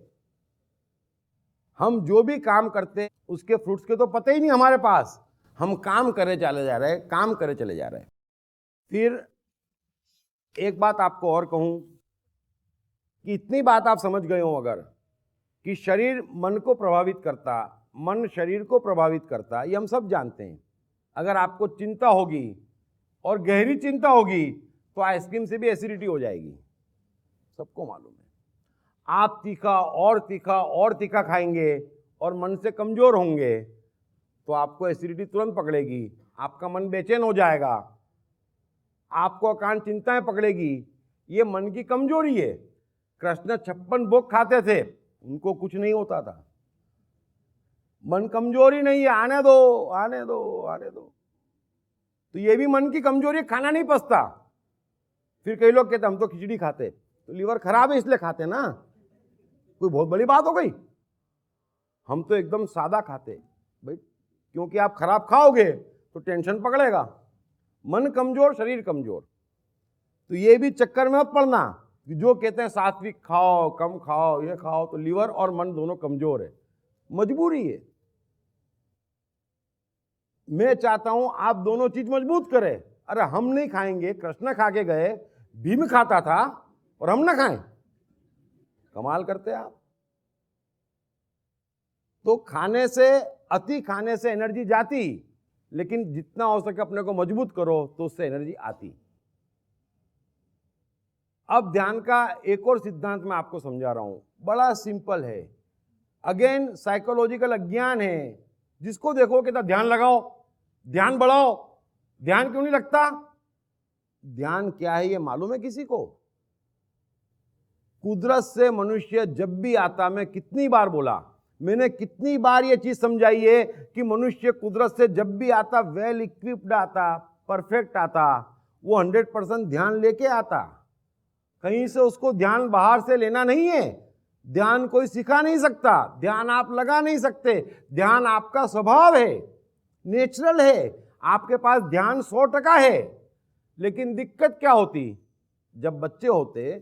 हम जो भी काम करते हैं उसके फ्रूट्स के तो पता ही नहीं हमारे पास, हम काम करे चले जा रहे हैं, काम करे चले जा रहे हैं। फिर एक बात आपको और कहूं कि इतनी बात आप समझ गए हो अगर, कि शरीर मन को प्रभावित करता, मन शरीर को प्रभावित करता, ये हम सब जानते हैं। अगर आपको चिंता होगी और गहरी चिंता होगी तो आइसक्रीम से भी एसिडिटी हो जाएगी, सबको मालूम है। आप तीखा और तीखा और तीखा खाएंगे और मन से कमजोर होंगे तो आपको एसिडिटी तुरंत पकड़ेगी, आपका मन बेचैन हो जाएगा, आपको अकारण चिंताएं पकड़ेगी। ये मन की कमजोरी है। कृष्ण 56 भोग खाते थे, उनको कुछ नहीं होता था। मन कमजोर ही नहीं है, आने दो आने दो आने दो। तो ये भी मन की कमजोरी है, खाना नहीं पचता। फिर कई लोग कहते हम तो खिचड़ी खाते, तो लीवर खराब है इसलिए खाते ना, कोई बहुत बड़ी बात हो गई। हम तो एकदम सादा खाते भाई, क्योंकि आप खराब खाओगे तो टेंशन पकड़ेगा। मन कमजोर, शरीर कमजोर। तो ये भी चक्कर में मत पड़ना कि जो कहते हैं सात्विक खाओ, कम खाओ, ये खाओ, तो लीवर और मन दोनों कमजोर है, मजबूरी है। मैं चाहता हूं आप दोनों चीज मजबूत करें। अरे हम नहीं खाएंगे, कृष्ण खा के गए, भीम खाता था और हम ना खाएं, कमाल करते आप। तो खाने से, अति खाने से एनर्जी जाती, लेकिन जितना हो सके अपने को मजबूत करो तो उससे एनर्जी आती। अब ध्यान का एक और सिद्धांत मैं आपको समझा रहा हूं, बड़ा सिंपल है। अगेन साइकोलॉजिकल अज्ञान है। जिसको देखो कहता ध्यान लगाओ, ध्यान बढ़ाओ, ध्यान क्यों नहीं लगता? ध्यान क्या है ये मालूम है किसी को? कुदरत से मनुष्य जब भी आता, मैं कितनी बार बोला, मैंने कितनी बार ये चीज समझाई है कि मनुष्य कुदरत से जब भी आता वेल इक्विप्ड आता, परफेक्ट आता, वो 100% ध्यान लेके आता। कहीं से उसको ध्यान बाहर से लेना नहीं है। ध्यान कोई सिखा नहीं सकता, ध्यान आप लगा नहीं सकते, ध्यान आपका स्वभाव है, नेचुरल है। आपके पास ध्यान 100% है, लेकिन दिक्कत क्या होती, जब बच्चे होते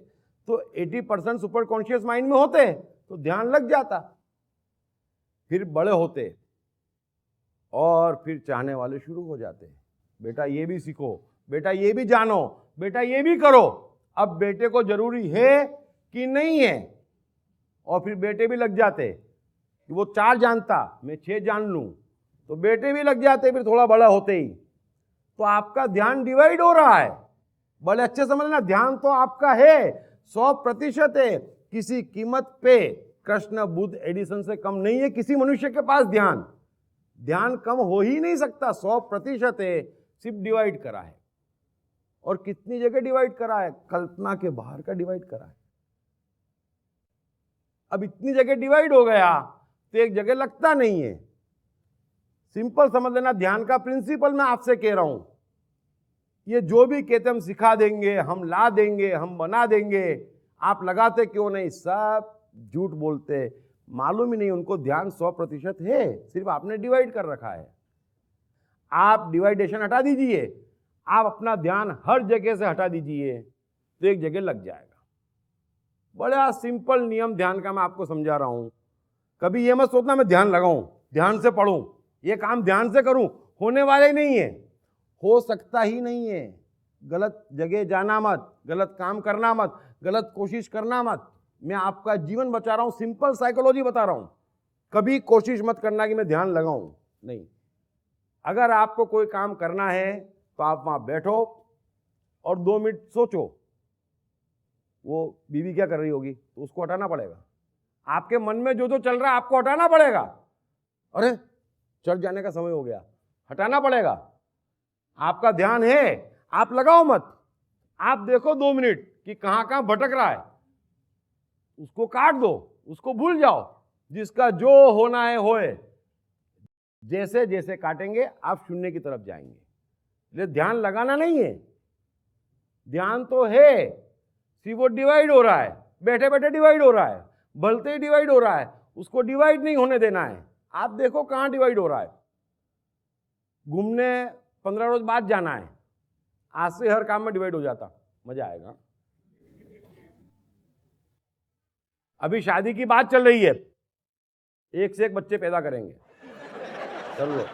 तो 80% सुपर कॉन्शियस माइंड में होते तो ध्यान लग जाता। फिर बड़े होते और फिर चाहने वाले शुरू हो जाते, बेटा ये भी सीखो, बेटा ये भी जानो, बेटा ये भी करो। अब बेटे को जरूरी है कि नहीं है, और फिर बेटे भी लग जाते कि वो 4 जानता मैं 6 जान लूं, तो बेटे भी लग जाते फिर थोड़ा बड़ा होते ही। तो आपका ध्यान डिवाइड हो रहा है। बड़े अच्छे समझना, ध्यान तो आपका है, 100% है, किसी कीमत पे कृष्ण बुद्ध एडिसन से कम नहीं है किसी मनुष्य के पास। ध्यान कम हो ही नहीं सकता, 100% है, सिर्फ डिवाइड करा है। और कितनी जगह डिवाइड करा है, कल्पना के बाहर का डिवाइड करा है। अब इतनी जगह डिवाइड हो गया तो एक जगह लगता नहीं है। सिंपल समझ लेना, ध्यान का प्रिंसिपल मैं आपसे कह रहा हूं, ये जो भी कहते हम सिखा देंगे, हम ला देंगे, हम बना देंगे, आप लगाते क्यों नहीं? सब झूठ बोलते, मालूम ही नहीं उनको ध्यान 100% है, सिर्फ आपने डिवाइड कर रखा है। आप डिवाइडेशन हटा दीजिए, आप अपना ध्यान हर जगह से हटा दीजिए तो एक जगह लग जाएगा। बड़ा सिंपल नियम ध्यान का मैं आपको समझा रहा हूं। कभी ये मत सोचना मैं ध्यान लगाऊं, ध्यान से पढ़ूं, ये काम ध्यान से करूं, होने वाला ही नहीं है, हो सकता ही नहीं है। गलत जगह जाना मत, गलत काम करना मत, गलत कोशिश करना मत। मैं आपका जीवन बचा रहा हूं, सिंपल साइकोलॉजी बता रहा हूं। कभी कोशिश मत करना कि मैं ध्यान लगाऊं, नहीं। अगर आपको कोई काम करना है तो आप वहां बैठो और 2 मिनट सोचो वो बीवी क्या कर रही होगी, तो उसको हटाना पड़ेगा। आपके मन में जो जो चल रहा है आपको हटाना पड़ेगा। अरे चढ़ जाने का समय हो गया, हटाना पड़ेगा। आपका ध्यान है, आप लगाओ मत, आप देखो 2 मिनट कि कहां कहां भटक रहा है, उसको काट दो, उसको भूल जाओ, जिसका जो होना है होए। जैसे जैसे काटेंगे आप शून्य की तरफ जाएंगे। इसलिए ध्यान लगाना नहीं है, ध्यान तो है, सिर्फ वो डिवाइड हो रहा है, बैठे बैठे डिवाइड हो रहा है, भलते ही डिवाइड हो रहा है, उसको डिवाइड नहीं होने देना है। आप देखो कहां डिवाइड हो रहा है। घूमने 15 रोज बाद जाना है, आज से हर काम में डिवाइड हो जाता, मजा आएगा। अभी शादी की बात चल रही है, एक से एक बच्चे पैदा करेंगे, चलो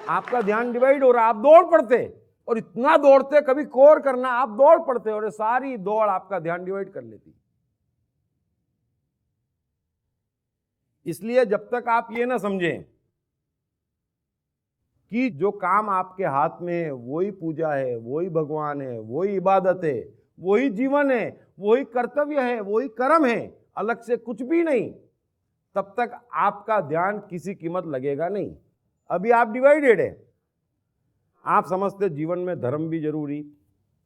आपका ध्यान डिवाइड हो रहा है, आप दौड़ पड़ते और इतना दौड़ते, कभी कोर करना, आप दौड़ पड़ते और सारी दौड़ आपका ध्यान डिवाइड कर लेती। इसलिए जब तक आप ये ना समझें कि जो काम आपके हाथ में है वही पूजा है, वही भगवान है, वही इबादत है, वही जीवन है, वही कर्तव्य है, वही कर्म है, अलग से कुछ भी नहीं, तब तक आपका ध्यान किसी कीमत लगेगा नहीं। अभी आप डिवाइडेड है। आप समझते जीवन में धर्म भी जरूरी,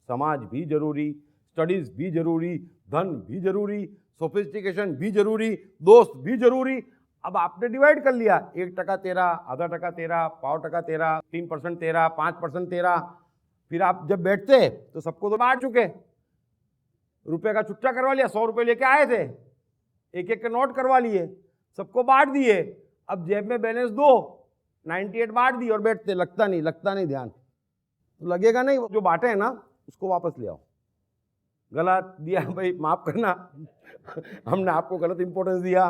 समाज भी जरूरी, स्टडीज भी जरूरी, धन भी जरूरी, सोफिस्टिकेशन भी जरूरी, दोस्त भी जरूरी। अब आपने डिवाइड कर लिया, 1% तेरा, आधा टका तेरा, 0.5% तेरा, 3% तेरा, 5% तेरा। फिर आप जब बैठते तो सबको तो बांट चुके, रुपए का छुट्टा करवा लिया, 100 रुपए लेके आए थे, एक एक के नोट करवा लिए, सबको बांट दिए। अब जेब में बैलेंस दो, 98 बांट दी और बैठते, लगता नहीं ध्यान, तो लगेगा नहीं। जो बांटे है ना उसको वापस ले आओ। गलत दिया भाई, माफ करना, हमने आपको गलत इंपॉर्टेंस दिया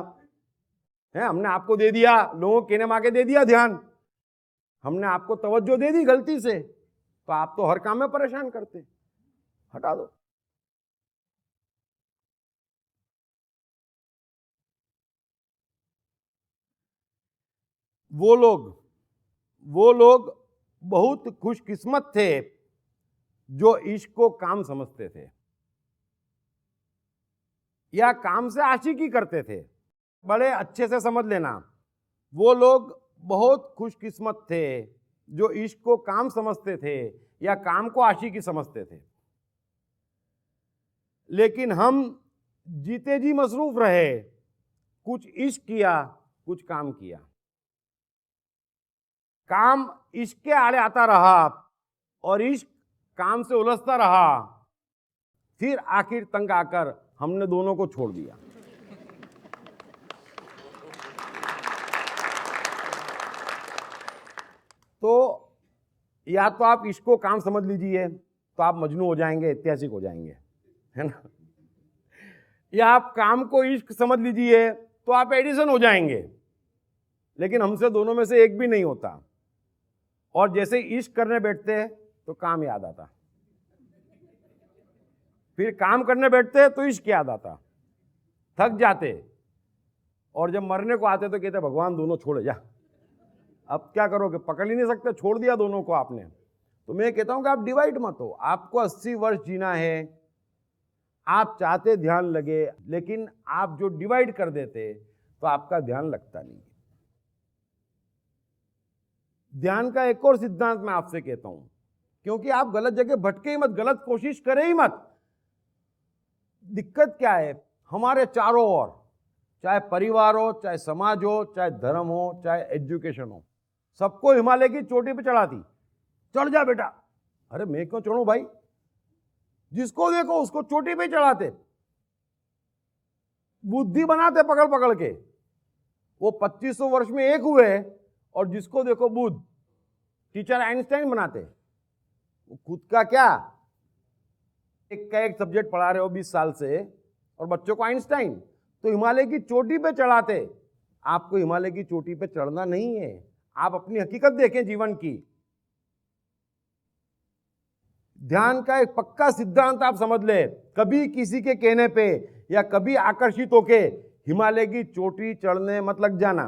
है, हमने आपको दे दिया, लोगों के कहने मांगे दे दिया ध्यान, हमने आपको तवज्जो दे दी गलती से, तो आप तो हर काम में परेशान करते, हटा दो। वो लोग बहुत खुशकिस्मत थे जो इश्क को काम समझते थे या काम से आशिकी करते थे। बड़े अच्छे से समझ लेना, वो लोग बहुत खुशकिस्मत थे जो इश्क को काम समझते थे या काम को आशिकी समझते थे। लेकिन हम जीते जी मसरूफ रहे, कुछ इश्क किया, कुछ काम किया। काम इश्क के आड़े आता रहा और इश्क काम से उलझता रहा, फिर आखिर तंग आकर हमने दोनों को छोड़ दिया। तो या तो आप इश्क को काम समझ लीजिए, तो आप मजनू हो जाएंगे, ऐतिहासिक हो जाएंगे, है ना। या आप काम को इश्क समझ लीजिए तो आप एडिसन हो जाएंगे। लेकिन हमसे दोनों में से एक भी नहीं होता। और जैसे इश्क करने बैठते हैं तो काम याद आता, फिर काम करने बैठते तो इश्क याद आता, थक जाते, और जब मरने को आते तो कहते भगवान दोनों छोड़े जा, अब क्या करोगे, पकड़ ही नहीं सकते, छोड़ दिया दोनों को आपने। तो मैं कहता हूं कि आप डिवाइड मत हो। आपको 80 वर्ष जीना है, आप चाहते ध्यान लगे, लेकिन आप जो डिवाइड कर देते तो आपका ध्यान लगता नहीं। ध्यान का एक और सिद्धांत मैं आपसे कहता हूं, क्योंकि आप गलत जगह भटके ही मत, गलत कोशिश करें ही मत। दिक्कत क्या है, हमारे चारों ओर, चाहे परिवार हो, चाहे समाज हो, चाहे धर्म हो, चाहे एजुकेशन हो, सबको हिमालय की चोटी पे चढ़ाती, चढ़ जा बेटा। अरे मैं क्यों चढ़ूं भाई, जिसको देखो उसको चोटी पे चढ़ाते, बुद्धि बनाते पकड़ पकड़ के। वो 2500 वर्ष में एक हुए, और जिसको देखो बुद्ध, टीचर आइंस्टाइन बनाते। वो खुद का क्या, एक सब्जेक्ट पढ़ा रहे हो 20 साल से, और बच्चों को आइंस्टाइन, तो हिमालय की चोटी पे चढ़ाते। आपको हिमालय की चोटी पे चढ़ना नहीं है, आप अपनी हकीकत देखें जीवन की। ध्यान का एक पक्का सिद्धांत आप समझ ले, कभी किसी के कहने पे या कभी आकर्षित होके हिमालय की चोटी चढ़ने मत लग जाना।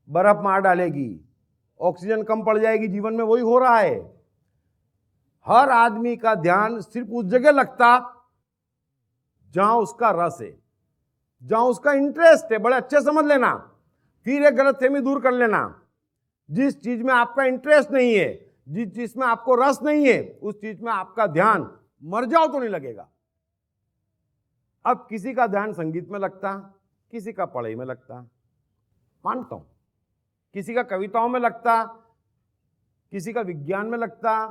बर्फ मार डालेगी, ऑक्सीजन कम पड़ जाएगी जीवन में, वही हो रहा है। हर आदमी का ध्यान सिर्फ उस जगह लगता जहां उसका रस है, जहां उसका इंटरेस्ट है। बड़े अच्छे समझ लेना, फिर एक गलतफहमी दूर कर लेना। जिस चीज में आपका इंटरेस्ट नहीं है, जिस चीज में आपको रस नहीं है, उस चीज में आपका ध्यान मर जाओ तो नहीं लगेगा। अब किसी का ध्यान संगीत में लगता, किसी का पढ़ाई में लगता, मानता हूं, किसी का कविताओं में लगता, किसी का विज्ञान में लगता,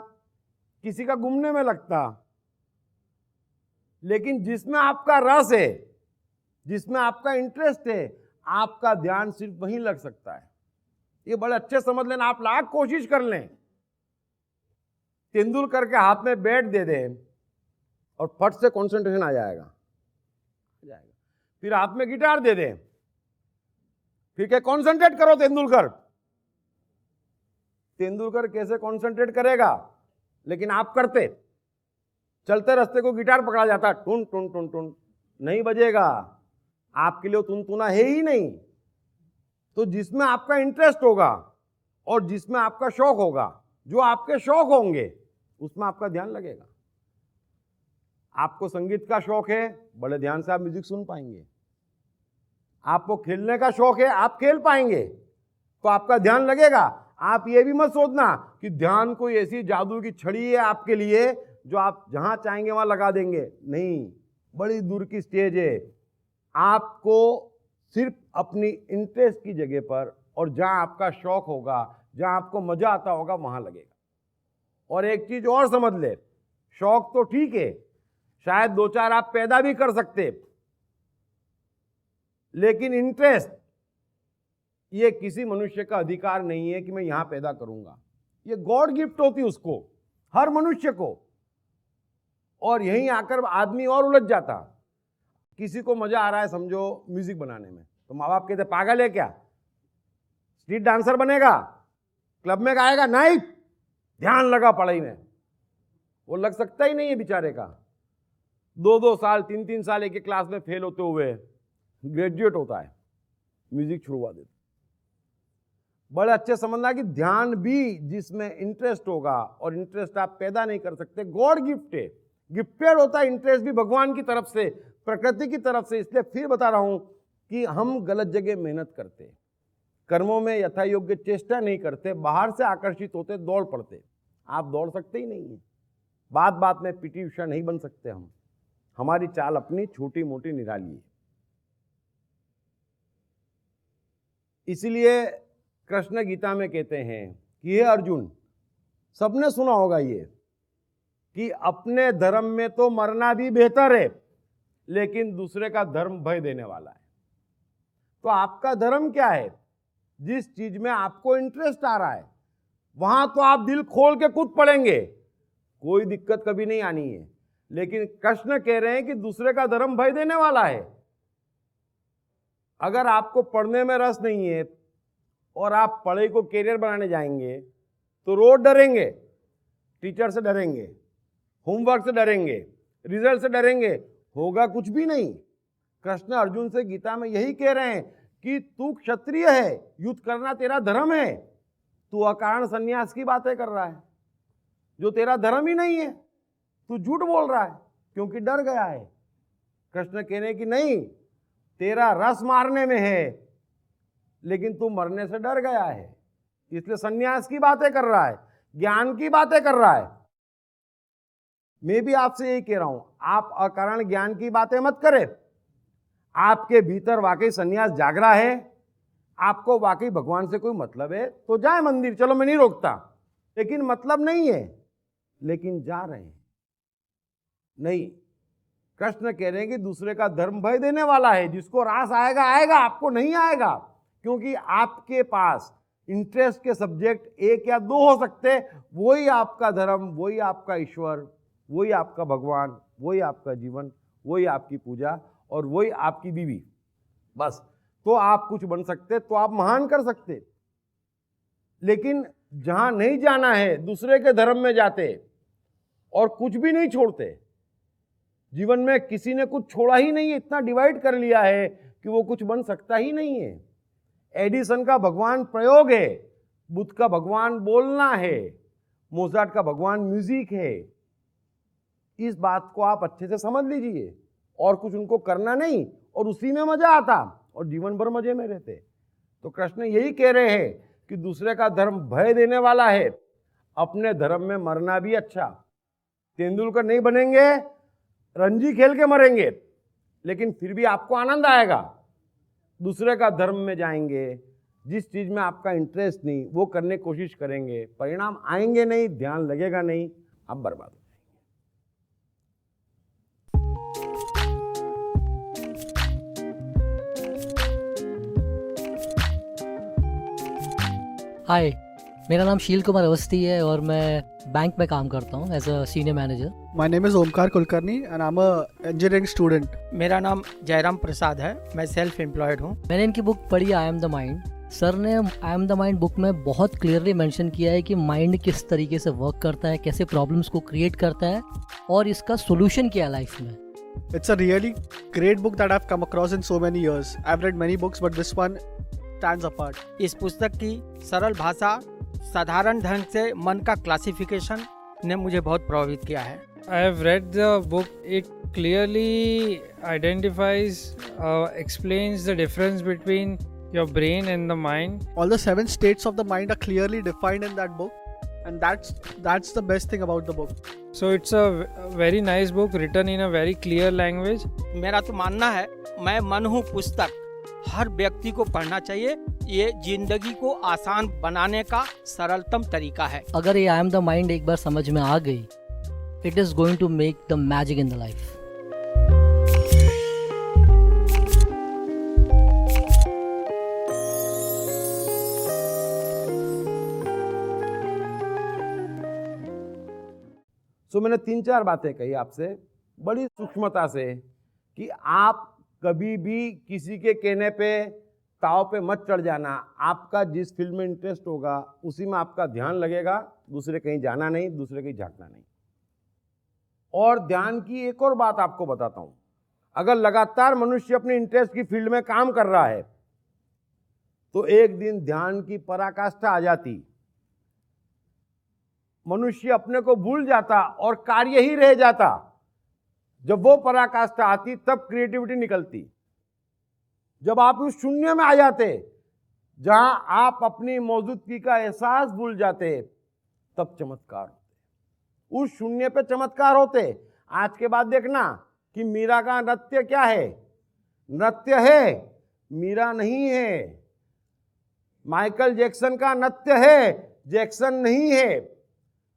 किसी का घूमने में लगता। लेकिन जिसमें आपका रस है, जिसमें आपका इंटरेस्ट है, आपका ध्यान सिर्फ वहीं लग सकता है। ये बड़े अच्छे समझ लेना, आप लाख कोशिश कर लें, तेंदुलकर के हाथ में बैट दे दें और फट से कंसंट्रेशन आ जाएगा। फिर हाथ में गिटार दे दें, फिर क्या कंसंट्रेट करो तेंदुलकर। तेंदुलकर कैसे कंसंट्रेट करेगा, लेकिन आप करते। चलते रास्ते को गिटार पकड़ा जाता, टुन टुन टुन टुन, नहीं बजेगा, आपके लिए टुन टुना है ही नहीं। तो जिसमें आपका इंटरेस्ट होगा और जिसमें आपका शौक होगा, जो आपके शौक होंगे उसमें आपका ध्यान लगेगा। आपको संगीत का शौक है, बड़े ध्यान से आप म्यूजिक सुन पाएंगे। आपको खेलने का शौक है, आप खेल पाएंगे, तो आपका ध्यान लगेगा। आप ये भी मत सोचना कि ध्यान कोई ऐसी जादू की छड़ी है आपके लिए जो आप जहां चाहेंगे वहां लगा देंगे। नहीं, बड़ी दूर की स्टेज है। आपको सिर्फ अपनी इंटरेस्ट की जगह पर और जहां आपका शौक होगा, जहां आपको मजा आता होगा, वहां लगेगा। और एक चीज और समझ ले, शौक तो ठीक है, शायद 2-4 आप पैदा भी कर सकते, लेकिन इंटरेस्ट ये किसी मनुष्य का अधिकार नहीं है कि मैं यहां पैदा करूंगा। ये गॉड गिफ्ट होती उसको, हर मनुष्य को। और यहीं आकर आदमी और उलझ जाता। किसी को मजा आ रहा है समझो म्यूजिक बनाने में, तो माँ बाप कहते पागल है क्या, स्ट्रीट डांसर बनेगा, क्लब में गाएगा? नहीं, ध्यान लगा पढ़ाई में। वो लग सकता ही नहीं है बेचारे का। 2-2 साल 3-3 साल एक क्लास में फेल होते हुए ग्रेजुएट होता है, म्यूजिक छुड़वा देता। बड़े अच्छे समझना कि ध्यान भी जिसमें इंटरेस्ट होगा, और इंटरेस्ट आप पैदा नहीं कर सकते, गॉड गिफ्ट है, गिफ्टेड होता है इंटरेस्ट भी भगवान की तरफ से, प्रकृति की तरफ से। इसलिए फिर बता रहा हूं कि हम गलत जगह मेहनत करते, कर्मों में यथा योग्य चेष्टा नहीं करते, बाहर से आकर्षित होते, दौड़ पड़ते। आप दौड़ सकते ही नहीं है। बात बात में पीटी उषा नहीं बन सकते हम। हमारी चाल अपनी छोटी मोटी निराली है। इसलिए कृष्ण गीता में कहते हैं कि हे अर्जुन, सबने सुना होगा ये कि अपने धर्म में तो मरना भी बेहतर है, लेकिन दूसरे का धर्म भय देने वाला है। तो आपका धर्म क्या है? जिस चीज में आपको इंटरेस्ट आ रहा है वहां तो आप दिल खोल के कूद पड़ेंगे, कोई दिक्कत कभी नहीं आनी है। लेकिन कृष्ण कह रहे हैं कि दूसरे का धर्म भय देने वाला है। अगर आपको पढ़ने में रस नहीं है और आप पढ़ाई को कैरियर बनाने जाएंगे तो रोज डरेंगे, टीचर से डरेंगे, होमवर्क से डरेंगे, रिजल्ट से डरेंगे, होगा कुछ भी नहीं। कृष्ण अर्जुन से गीता में यही कह रहे हैं कि तू क्षत्रिय है, युद्ध करना तेरा धर्म है, तू अकारण संन्यास की बातें कर रहा है जो तेरा धर्म ही नहीं है, तू झूठ बोल रहा है क्योंकि डर गया है। कृष्ण कह रहे हैं कि नहीं, तेरा रस मारने में है लेकिन तू मरने से डर गया है, इसलिए संन्यास की बातें कर रहा है, ज्ञान की बातें कर रहा है। मैं भी आपसे यही कह रहा हूं, आप अकारण ज्ञान की बातें मत करें। आपके भीतर वाकई संन्यास जाग रहा है, आपको वाकई भगवान से कोई मतलब है तो जाए मंदिर, चलो मैं नहीं रोकता, लेकिन मतलब नहीं है, लेकिन जा रहे हैं नहीं। कृष्ण कह रहे हैं कि दूसरे का धर्म भय देने वाला है, जिसको रास आएगा आएगा, आपको नहीं आएगा, क्योंकि आपके पास इंटरेस्ट के सब्जेक्ट एक या दो हो सकते, वही आपका धर्म, वही आपका ईश्वर, वही आपका भगवान, वही आपका जीवन, वही आपकी पूजा और वही आपकी बीवी। बस, तो आप कुछ बन सकते, तो आप महान कर सकते। लेकिन जहां नहीं जाना है, दूसरे के धर्म में जाते और कुछ भी नहीं छोड़ते। जीवन में किसी ने कुछ छोड़ा ही नहीं है, इतना डिवाइड कर लिया है कि वो कुछ बन सकता ही नहीं है। एडिसन का भगवान प्रयोग है, बुद्ध का भगवान बोलना है, मोजार्ट का भगवान म्यूजिक है। इस बात को आप अच्छे से समझ लीजिए, और कुछ उनको करना नहीं और उसी में मजा आता और जीवन भर मजे में रहते। तो कृष्ण यही कह रहे हैं कि दूसरे का धर्म भय देने वाला है, अपने धर्म में मरना भी अच्छा। तेंदुलकर नहीं बनेंगे, रणजी खेल के मरेंगे, लेकिन फिर भी आपको आनंद आएगा। दूसरे का धर्म में जाएंगे, जिस चीज में आपका इंटरेस्ट नहीं वो करने की कोशिश करेंगे, परिणाम आएंगे नहीं, ध्यान लगेगा नहीं, आप बर्बाद हो हाय, मेरा नाम शील कुमार अवस्थी है और मैं बैंक में काम करता हूँ as a senior manager. My name is Omkar Kulkarni and I'm a engineering student. मेरा नाम जयराम प्रसाद है, मैं सेल्फ एम्प्लॉयड हूँ। मैंने इनकी बुक पढ़ी I am the mind. Sir ने I am the mind book में बहुत क्लियरली मेंशन किया है कि माइंड किस तरीके से वर्क करता है, कैसे प्रॉब्लम्स को क्रिएट करता है और इसका सोल्यूशन क्या है लाइफ में। It's a really great book that I've come across in so many years. I've read many books but this one stands apart. इस पुस्तक की सरल भाषा, साधारण ढंग से मन का क्लासिफिकेशन ने मुझे बहुत प्रभावित किया है। I have read the book. It clearly identifies, explains the difference between your brain and the mind. All the 7 states of the mind are clearly defined in that book and that's the best thing about the book. So it's a very nice book written in a very clear language. मेरा तो मानना है, मैं मन हूँ पुस्तक, हर व्यक्ति को पढ़ना चाहिए। ये जिंदगी को आसान बनाने का सरलतम तरीका है। अगर ये आई एम द माइंड एक बार समझ में आ गई, it is going to make the magic in the life. So मैंने 3-4 बातें कही आपसे बड़ी सूक्ष्मता से कि आप कभी भी किसी के कहने पे ताव पे मत चढ़ जाना। आपका जिस फील्ड में इंटरेस्ट होगा उसी में आपका ध्यान लगेगा, दूसरे कहीं जाना नहीं, दूसरे कहीं झांकना नहीं। और ध्यान की एक और बात आपको बताता हूं, अगर लगातार मनुष्य अपने इंटरेस्ट की फील्ड में काम कर रहा है तो एक दिन ध्यान की पराकाष्ठा आ जाती, मनुष्य अपने को भूल जाता और कार्य ही रह जाता। जब वो पराकाष्ठा आती तब क्रिएटिविटी निकलती। जब आप उस शून्य में आ जाते जहां आप अपनी मौजूदगी का एहसास भूल जाते, तब चमत्कार होते। उस शून्य पे चमत्कार होते। आज के बाद देखना कि मीरा का नृत्य क्या है, नृत्य है, मीरा नहीं है। माइकल जैक्सन का नृत्य है, जैक्सन नहीं है।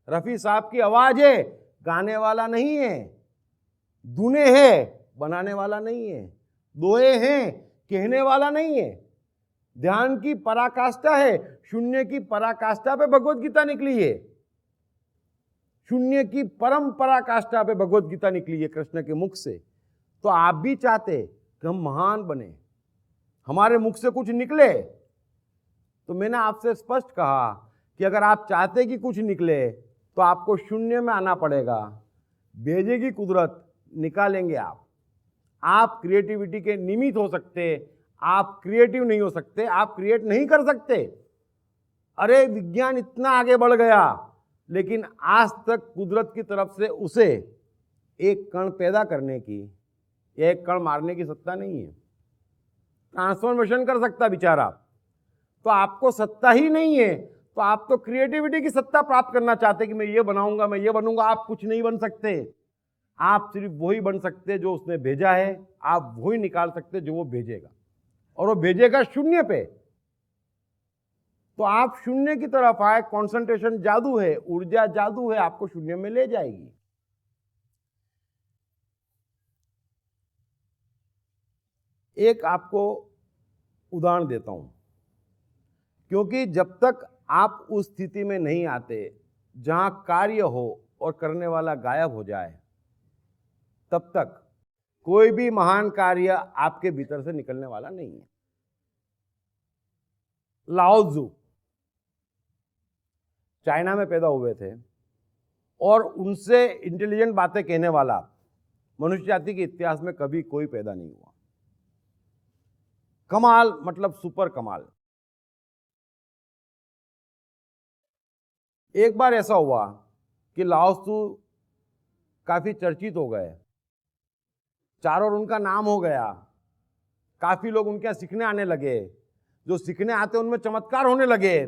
रफी साहब की आवाज है, गाने वाला नहीं है। धुने है, बनाने वाला नहीं है। दोहे हैं, कहने वाला नहीं है। ध्यान की पराकाष्ठा है, शून्य की पराकाष्ठा पे भगवत गीता निकली है। शून्य की परम पराकाष्ठा पे भगवत गीता निकली है कृष्ण के मुख से। तो आप भी चाहते कि हम महान बने, हमारे मुख से कुछ निकले, तो मैंने आपसे स्पष्ट कहा कि अगर आप चाहते कि कुछ निकले तो आपको शून्य में आना पड़ेगा। भेजेगी कुदरत, निकालेंगे आप क्रिएटिविटी के निमित्त हो सकते, आप क्रिएटिव नहीं हो सकते, आप क्रिएट नहीं कर सकते। अरे विज्ञान इतना आगे बढ़ गया, लेकिन आज तक कुदरत की तरफ से उसे एक कण पैदा करने की, एक कण मारने की सत्ता नहीं है। ट्रांसफॉर्मेशन कर सकता बेचारा, तो आपको सत्ता ही नहीं है, तो आप तो क्रिएटिविटी की सत्ता प्राप्त करना चाहते कि मैं ये बनाऊंगा, मैं ये बनूंगा। आप कुछ नहीं बन सकते, आप सिर्फ वही बन सकते जो उसने भेजा है, आप वही निकाल सकते जो वो भेजेगा, और वो भेजेगा शून्य पे। तो आप शून्य की तरफ आए, कंसंट्रेशन जादू है, ऊर्जा जादू है, आपको शून्य में ले जाएगी। एक आपको उदाहरण देता हूं, क्योंकि जब तक आप उस स्थिति में नहीं आते जहां कार्य हो और करने वाला गायब हो जाए, तब तक कोई भी महान कार्य आपके भीतर से निकलने वाला नहीं है। लाओ त्ज़ू चाइना में पैदा हुए थे, और उनसे इंटेलिजेंट बातें कहने वाला मनुष्य जाति के इतिहास में कभी कोई पैदा नहीं हुआ। कमाल, मतलब सुपर कमाल। एक बार ऐसा हुआ कि लाओ त्ज़ू काफी चर्चित हो गए, चारों ओर उनका नाम हो गया, काफी लोग उनके यहाँ सीखने आने लगे, जो सीखने आते उनमें चमत्कार होने लगे।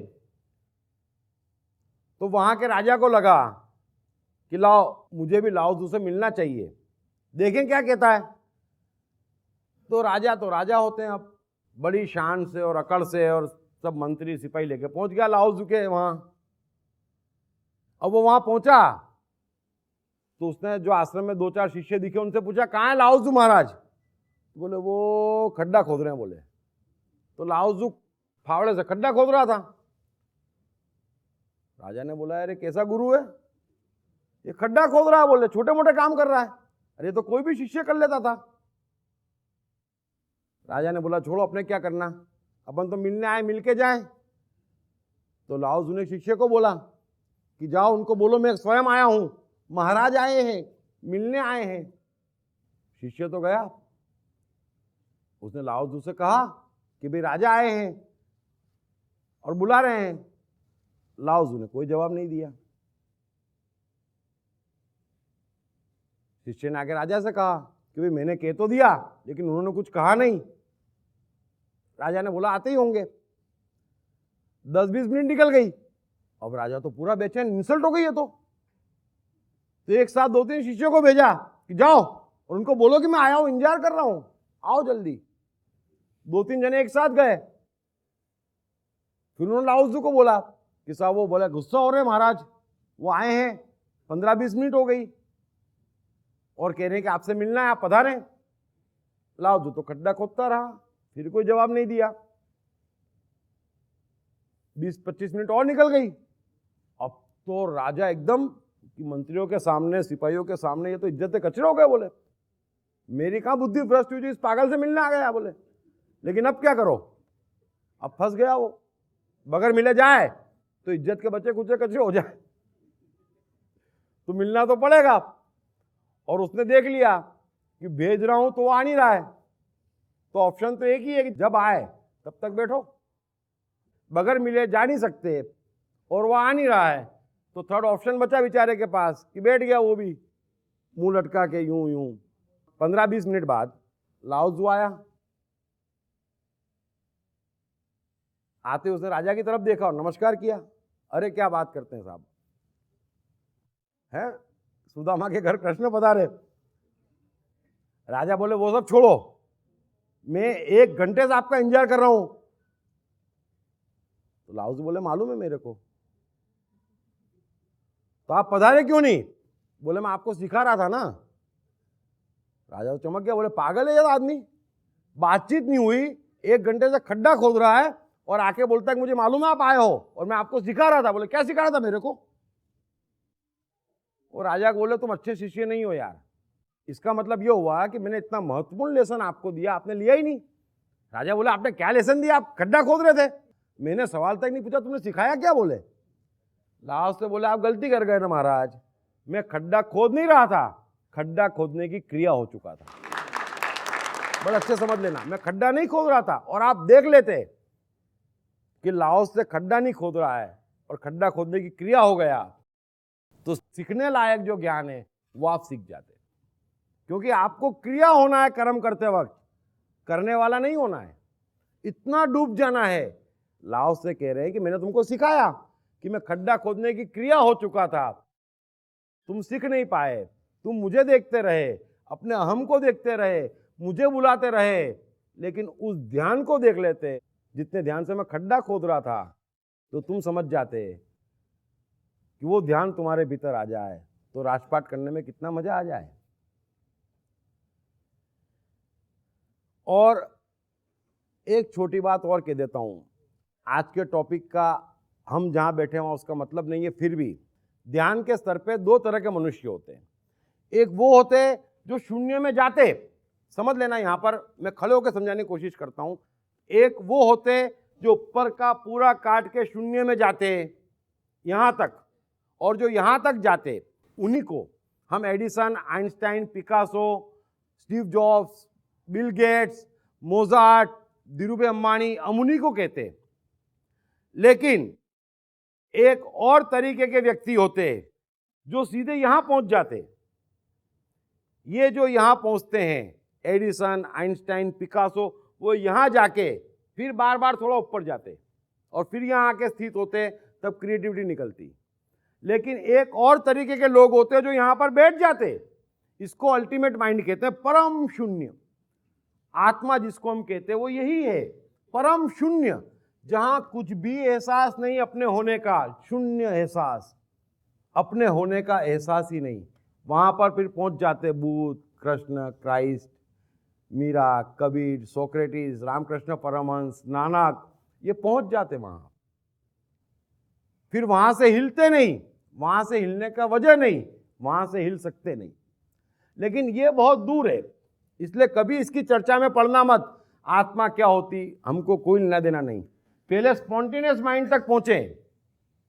तो वहां के राजा को लगा कि लाओ, मुझे भी लाओ त्ज़ू से मिलना चाहिए, देखें क्या कहता है। तो राजा होते हैं, अब बड़ी शान से और अकड़ से और सब मंत्री सिपाही लेके पहुंच गया लाओ त्ज़ू के वहां। अब वो वहां पहुंचा तो उसने जो आश्रम में 2-4 शिष्य दिखे, उनसे पूछा कहाँ है लाओ त्ज़ू महाराज। बोले वो खड्डा खोद रहे हैं। बोले तो लाओ त्ज़ू फावड़े से खड्डा खोद रहा था। राजा ने बोला अरे कैसा गुरु है, ये खड्डा खोद रहा है। बोले छोटे मोटे काम कर रहा है, अरे तो कोई भी शिष्य कर लेता था। राजा ने बोला छोड़ो, अपने क्या करना, अपन तो मिलने आए, मिल के जाए। तो लाओ त्ज़ू ने शिष्य को बोला कि जाओ उनको बोलो मैं स्वयं आया हूं, महाराज आए हैं, मिलने आए हैं। शिष्य तो गया, उसने लाओ त्ज़ू से कहा कि भाई राजा आए हैं और बुला रहे हैं। लाओ त्ज़ू ने कोई जवाब नहीं दिया। शिष्य ने आके राजा से कहा कि भाई मैंने कह तो दिया, लेकिन उन्होंने कुछ कहा नहीं। राजा ने बोला आते ही होंगे। 10-20 मिनट निकल गई। अब राजा तो पूरा बेचैन, इंसल्ट हो गई है। तो एक साथ 2-3 शिष्यों को भेजा कि जाओ और उनको बोलो कि मैं आया हूं, इंतजार कर रहा हूं, आओ जल्दी। 2-3 जने एक साथ गए। फिर उन्होंने लाओ त्ज़ू को बोला कि साहब, वो बोला गुस्सा हो रहे हैं महाराज, वो आए हैं, 15-20 मिनट हो गई और कह रहे हैं कि आपसे मिलना है, आप पधारें। लाओ त्ज़ू तो खड्डा खोदता रहा, फिर कोई जवाब नहीं दिया। 20-25 मिनट और निकल गई। अब तो राजा एकदम कि मंत्रियों के सामने, सिपाहियों के सामने ये तो इज्जत के कचरे हो गए। बोले मेरी कहाँ बुद्धि भ्रष्ट हुई, इस पागल से मिलने आ गया। बोले लेकिन अब क्या करो, अब फंस गया वो, बगैर मिले जाए तो इज्जत के बच्चे कुछ कचरे हो जाए, तो मिलना तो पड़ेगा। और उसने देख लिया कि भेज रहा हूं तो वो आ नहीं रहा है, तो ऑप्शन तो एक ही है कि जब आए तब तक बैठो, बगैर मिले जा नहीं सकते, और वो आ नहीं रहा है तो थर्ड ऑप्शन बचा बेचारे के पास कि बैठ गया वो भी मुंह लटका के यूं यूं। 15-20 मिनट बाद लाओ त्ज़ू आया। आते उसने राजा की तरफ देखा और नमस्कार किया। अरे क्या बात करते हैं साहब, हैं सुदामा के घर कृष्ण पधारे। राजा बोले वो सब छोड़ो, मैं 1 घंटे से आपका इंतजार कर रहा हूं। तो लाओ त्ज़ू बोले मालूम है मेरे को, तो आप पधारे क्यों नहीं? बोले मैं आपको सिखा रहा था ना। राजा तो चमक गया, बोले पागल है ये आदमी, बातचीत नहीं हुई, 1 घंटे से खड्डा खोद रहा है और आके बोलता है कि मुझे मालूम है आप आए हो और मैं आपको सिखा रहा था। बोले क्या सिखा रहा था मेरे को? और राजा को बोले तुम अच्छे शिष्य नहीं हो यार। इसका मतलब ये हुआ कि मैंने इतना महत्वपूर्ण लेसन आपको दिया, आपने लिया ही नहीं। राजा बोला आपने क्या लेसन दिया, आप खड्डा खोद रहे थे। मैंने सवाल तक नहीं पूछा, तुमने सिखाया क्या? बोले लाओस से बोले आप गलती कर गए ना महाराज, मैं खड्डा खोद नहीं रहा था, खड्डा खोदने की क्रिया हो चुका था। बड़ा अच्छे समझ लेना, मैं खड्डा नहीं खोद रहा था। और आप देख लेते कि लाओस से खड्डा नहीं खोद रहा है और खड्डा खोदने की क्रिया हो गया, तो सीखने लायक जो ज्ञान है वो आप सीख जाते। क्योंकि आपको क्रिया होना है कर्म करते वक्त, करने वाला नहीं होना है। इतना डूब जाना है। लाओस से कह रहे हैं कि मैंने तुमको सिखाया कि मैं खड्डा खोदने की क्रिया हो चुका था, तुम सीख नहीं पाए, तुम मुझे देखते रहे, अपने अहम को देखते रहे, मुझे बुलाते रहे, लेकिन उस ध्यान को देख लेते। जितने ध्यान से मैं खड्डा खोद रहा था तो तुम समझ जाते कि वो ध्यान तुम्हारे भीतर आ जाए तो राजपाट करने में कितना मजा आ जाए। और एक छोटी बात और कह देता हूं, आज के टॉपिक का हम जहां बैठे वहां उसका मतलब नहीं है, फिर भी ध्यान के स्तर पे दो तरह के मनुष्य होते हैं। एक वो होते जो शून्य में जाते, समझ लेना, यहां पर मैं खड़े होकर समझाने की कोशिश करता हूं। एक वो होते जो ऊपर का पूरा काट के शून्य में जाते यहां तक, और जो यहां तक जाते उन्हीं को हम Edison, Einstein, Picasso, Steve Jobs, Bill Gates, Mozart, Dhirubhai Ambani, अमुनी को कहते। लेकिन एक और तरीके के व्यक्ति होते जो सीधे यहां पहुंच जाते। ये जो यहां पहुंचते हैं, एडिसन, आइंस्टाइन, पिकासो, वो यहां जाके फिर बार बार थोड़ा ऊपर जाते और फिर यहां आके स्थित होते, तब क्रिएटिविटी निकलती। लेकिन एक और तरीके के लोग होते जो यहां पर बैठ जाते, इसको अल्टीमेट माइंड कहते हैं, परम शून्य। आत्मा जिसको हम कहते हैं वो यही है, परम शून्य, जहां कुछ भी एहसास नहीं अपने होने का, शून्य एहसास, अपने होने का एहसास ही नहीं। वहां पर फिर पहुंच जाते बुद्ध, कृष्ण, क्राइस्ट, मीरा, कबीर, सोक्रेटिस, रामकृष्ण परमहंस, नानक, ये पहुंच जाते वहां। फिर वहां से हिलते नहीं, वहां से हिलने का वजह नहीं, वहां से हिल सकते नहीं। लेकिन ये बहुत दूर है, इसलिए कभी इसकी चर्चा में पढ़ना मत। आत्मा क्या होती हमको कोई लेना देना नहीं। पहले स्पॉन्टेनियस माइंड तक पहुंचे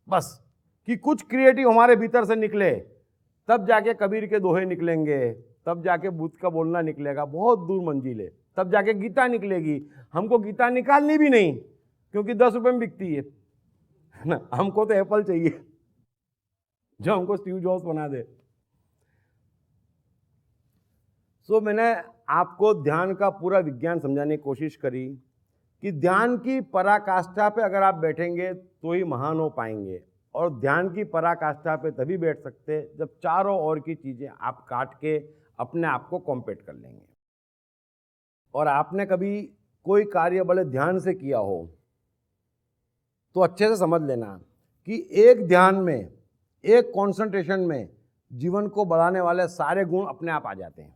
बस, कि कुछ क्रिएटिव हमारे भीतर से निकले, तब जाके कबीर के दोहे निकलेंगे, तब जाके बुद्ध का बोलना निकलेगा। बहुत दूर मंजिल है, तब जाके गीता निकलेगी। हमको गीता निकालनी भी नहीं, क्योंकि 10 रुपए में बिकती है ना। हमको तो एप्पल चाहिए जो हमको स्टीव जॉब्स बना दे। सो मैंने आपको ध्यान का पूरा विज्ञान समझाने की कोशिश करी कि ध्यान की पराकाष्ठा पे अगर आप बैठेंगे तो ही महान हो पाएंगे। और ध्यान की पराकाष्ठा पे तभी बैठ सकते जब चारों ओर की चीज़ें आप काट के अपने आप को कॉम्पेट कर लेंगे। और आपने कभी कोई कार्य बड़े ध्यान से किया हो तो अच्छे से समझ लेना कि एक ध्यान में, एक कंसंट्रेशन में जीवन को बढ़ाने वाले सारे गुण अपने आप आ जाते हैं।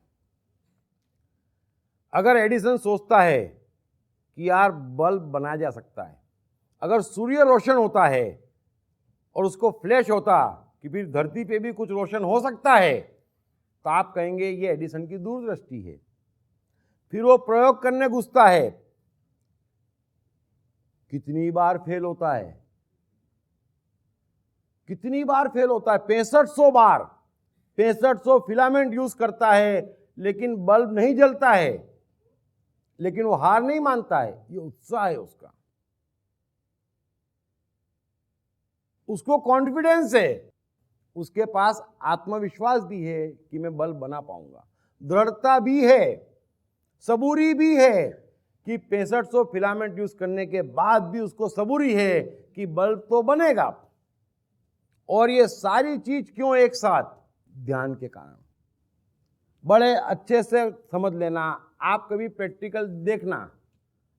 अगर एडिसन सोचता है कि यार बल्ब बनाया जा सकता है, अगर सूर्य रोशन होता है और उसको फ्लैश होता कि फिर धरती पे भी कुछ रोशन हो सकता है, तो आप कहेंगे ये एडिसन की दूरदृष्टि है। फिर वो प्रयोग करने घुसता है, कितनी बार फेल होता है, कितनी बार फेल होता है, 6500 बार, 6500 फिलामेंट यूज करता है, लेकिन बल्ब नहीं जलता है। लेकिन वो हार नहीं मानता है, ये उत्साह है उसका, उसको कॉन्फिडेंस है, उसके पास आत्मविश्वास भी है कि मैं बल्ब बना पाऊंगा, दृढ़ता भी है, सबूरी भी है कि 6500 फिलामेंट यूज करने के बाद भी उसको सबूरी है कि बल्ब तो बनेगा। और ये सारी चीज क्यों एक साथ? ध्यान के कारण। बड़े अच्छे से समझ लेना, आप कभी प्रैक्टिकल देखना,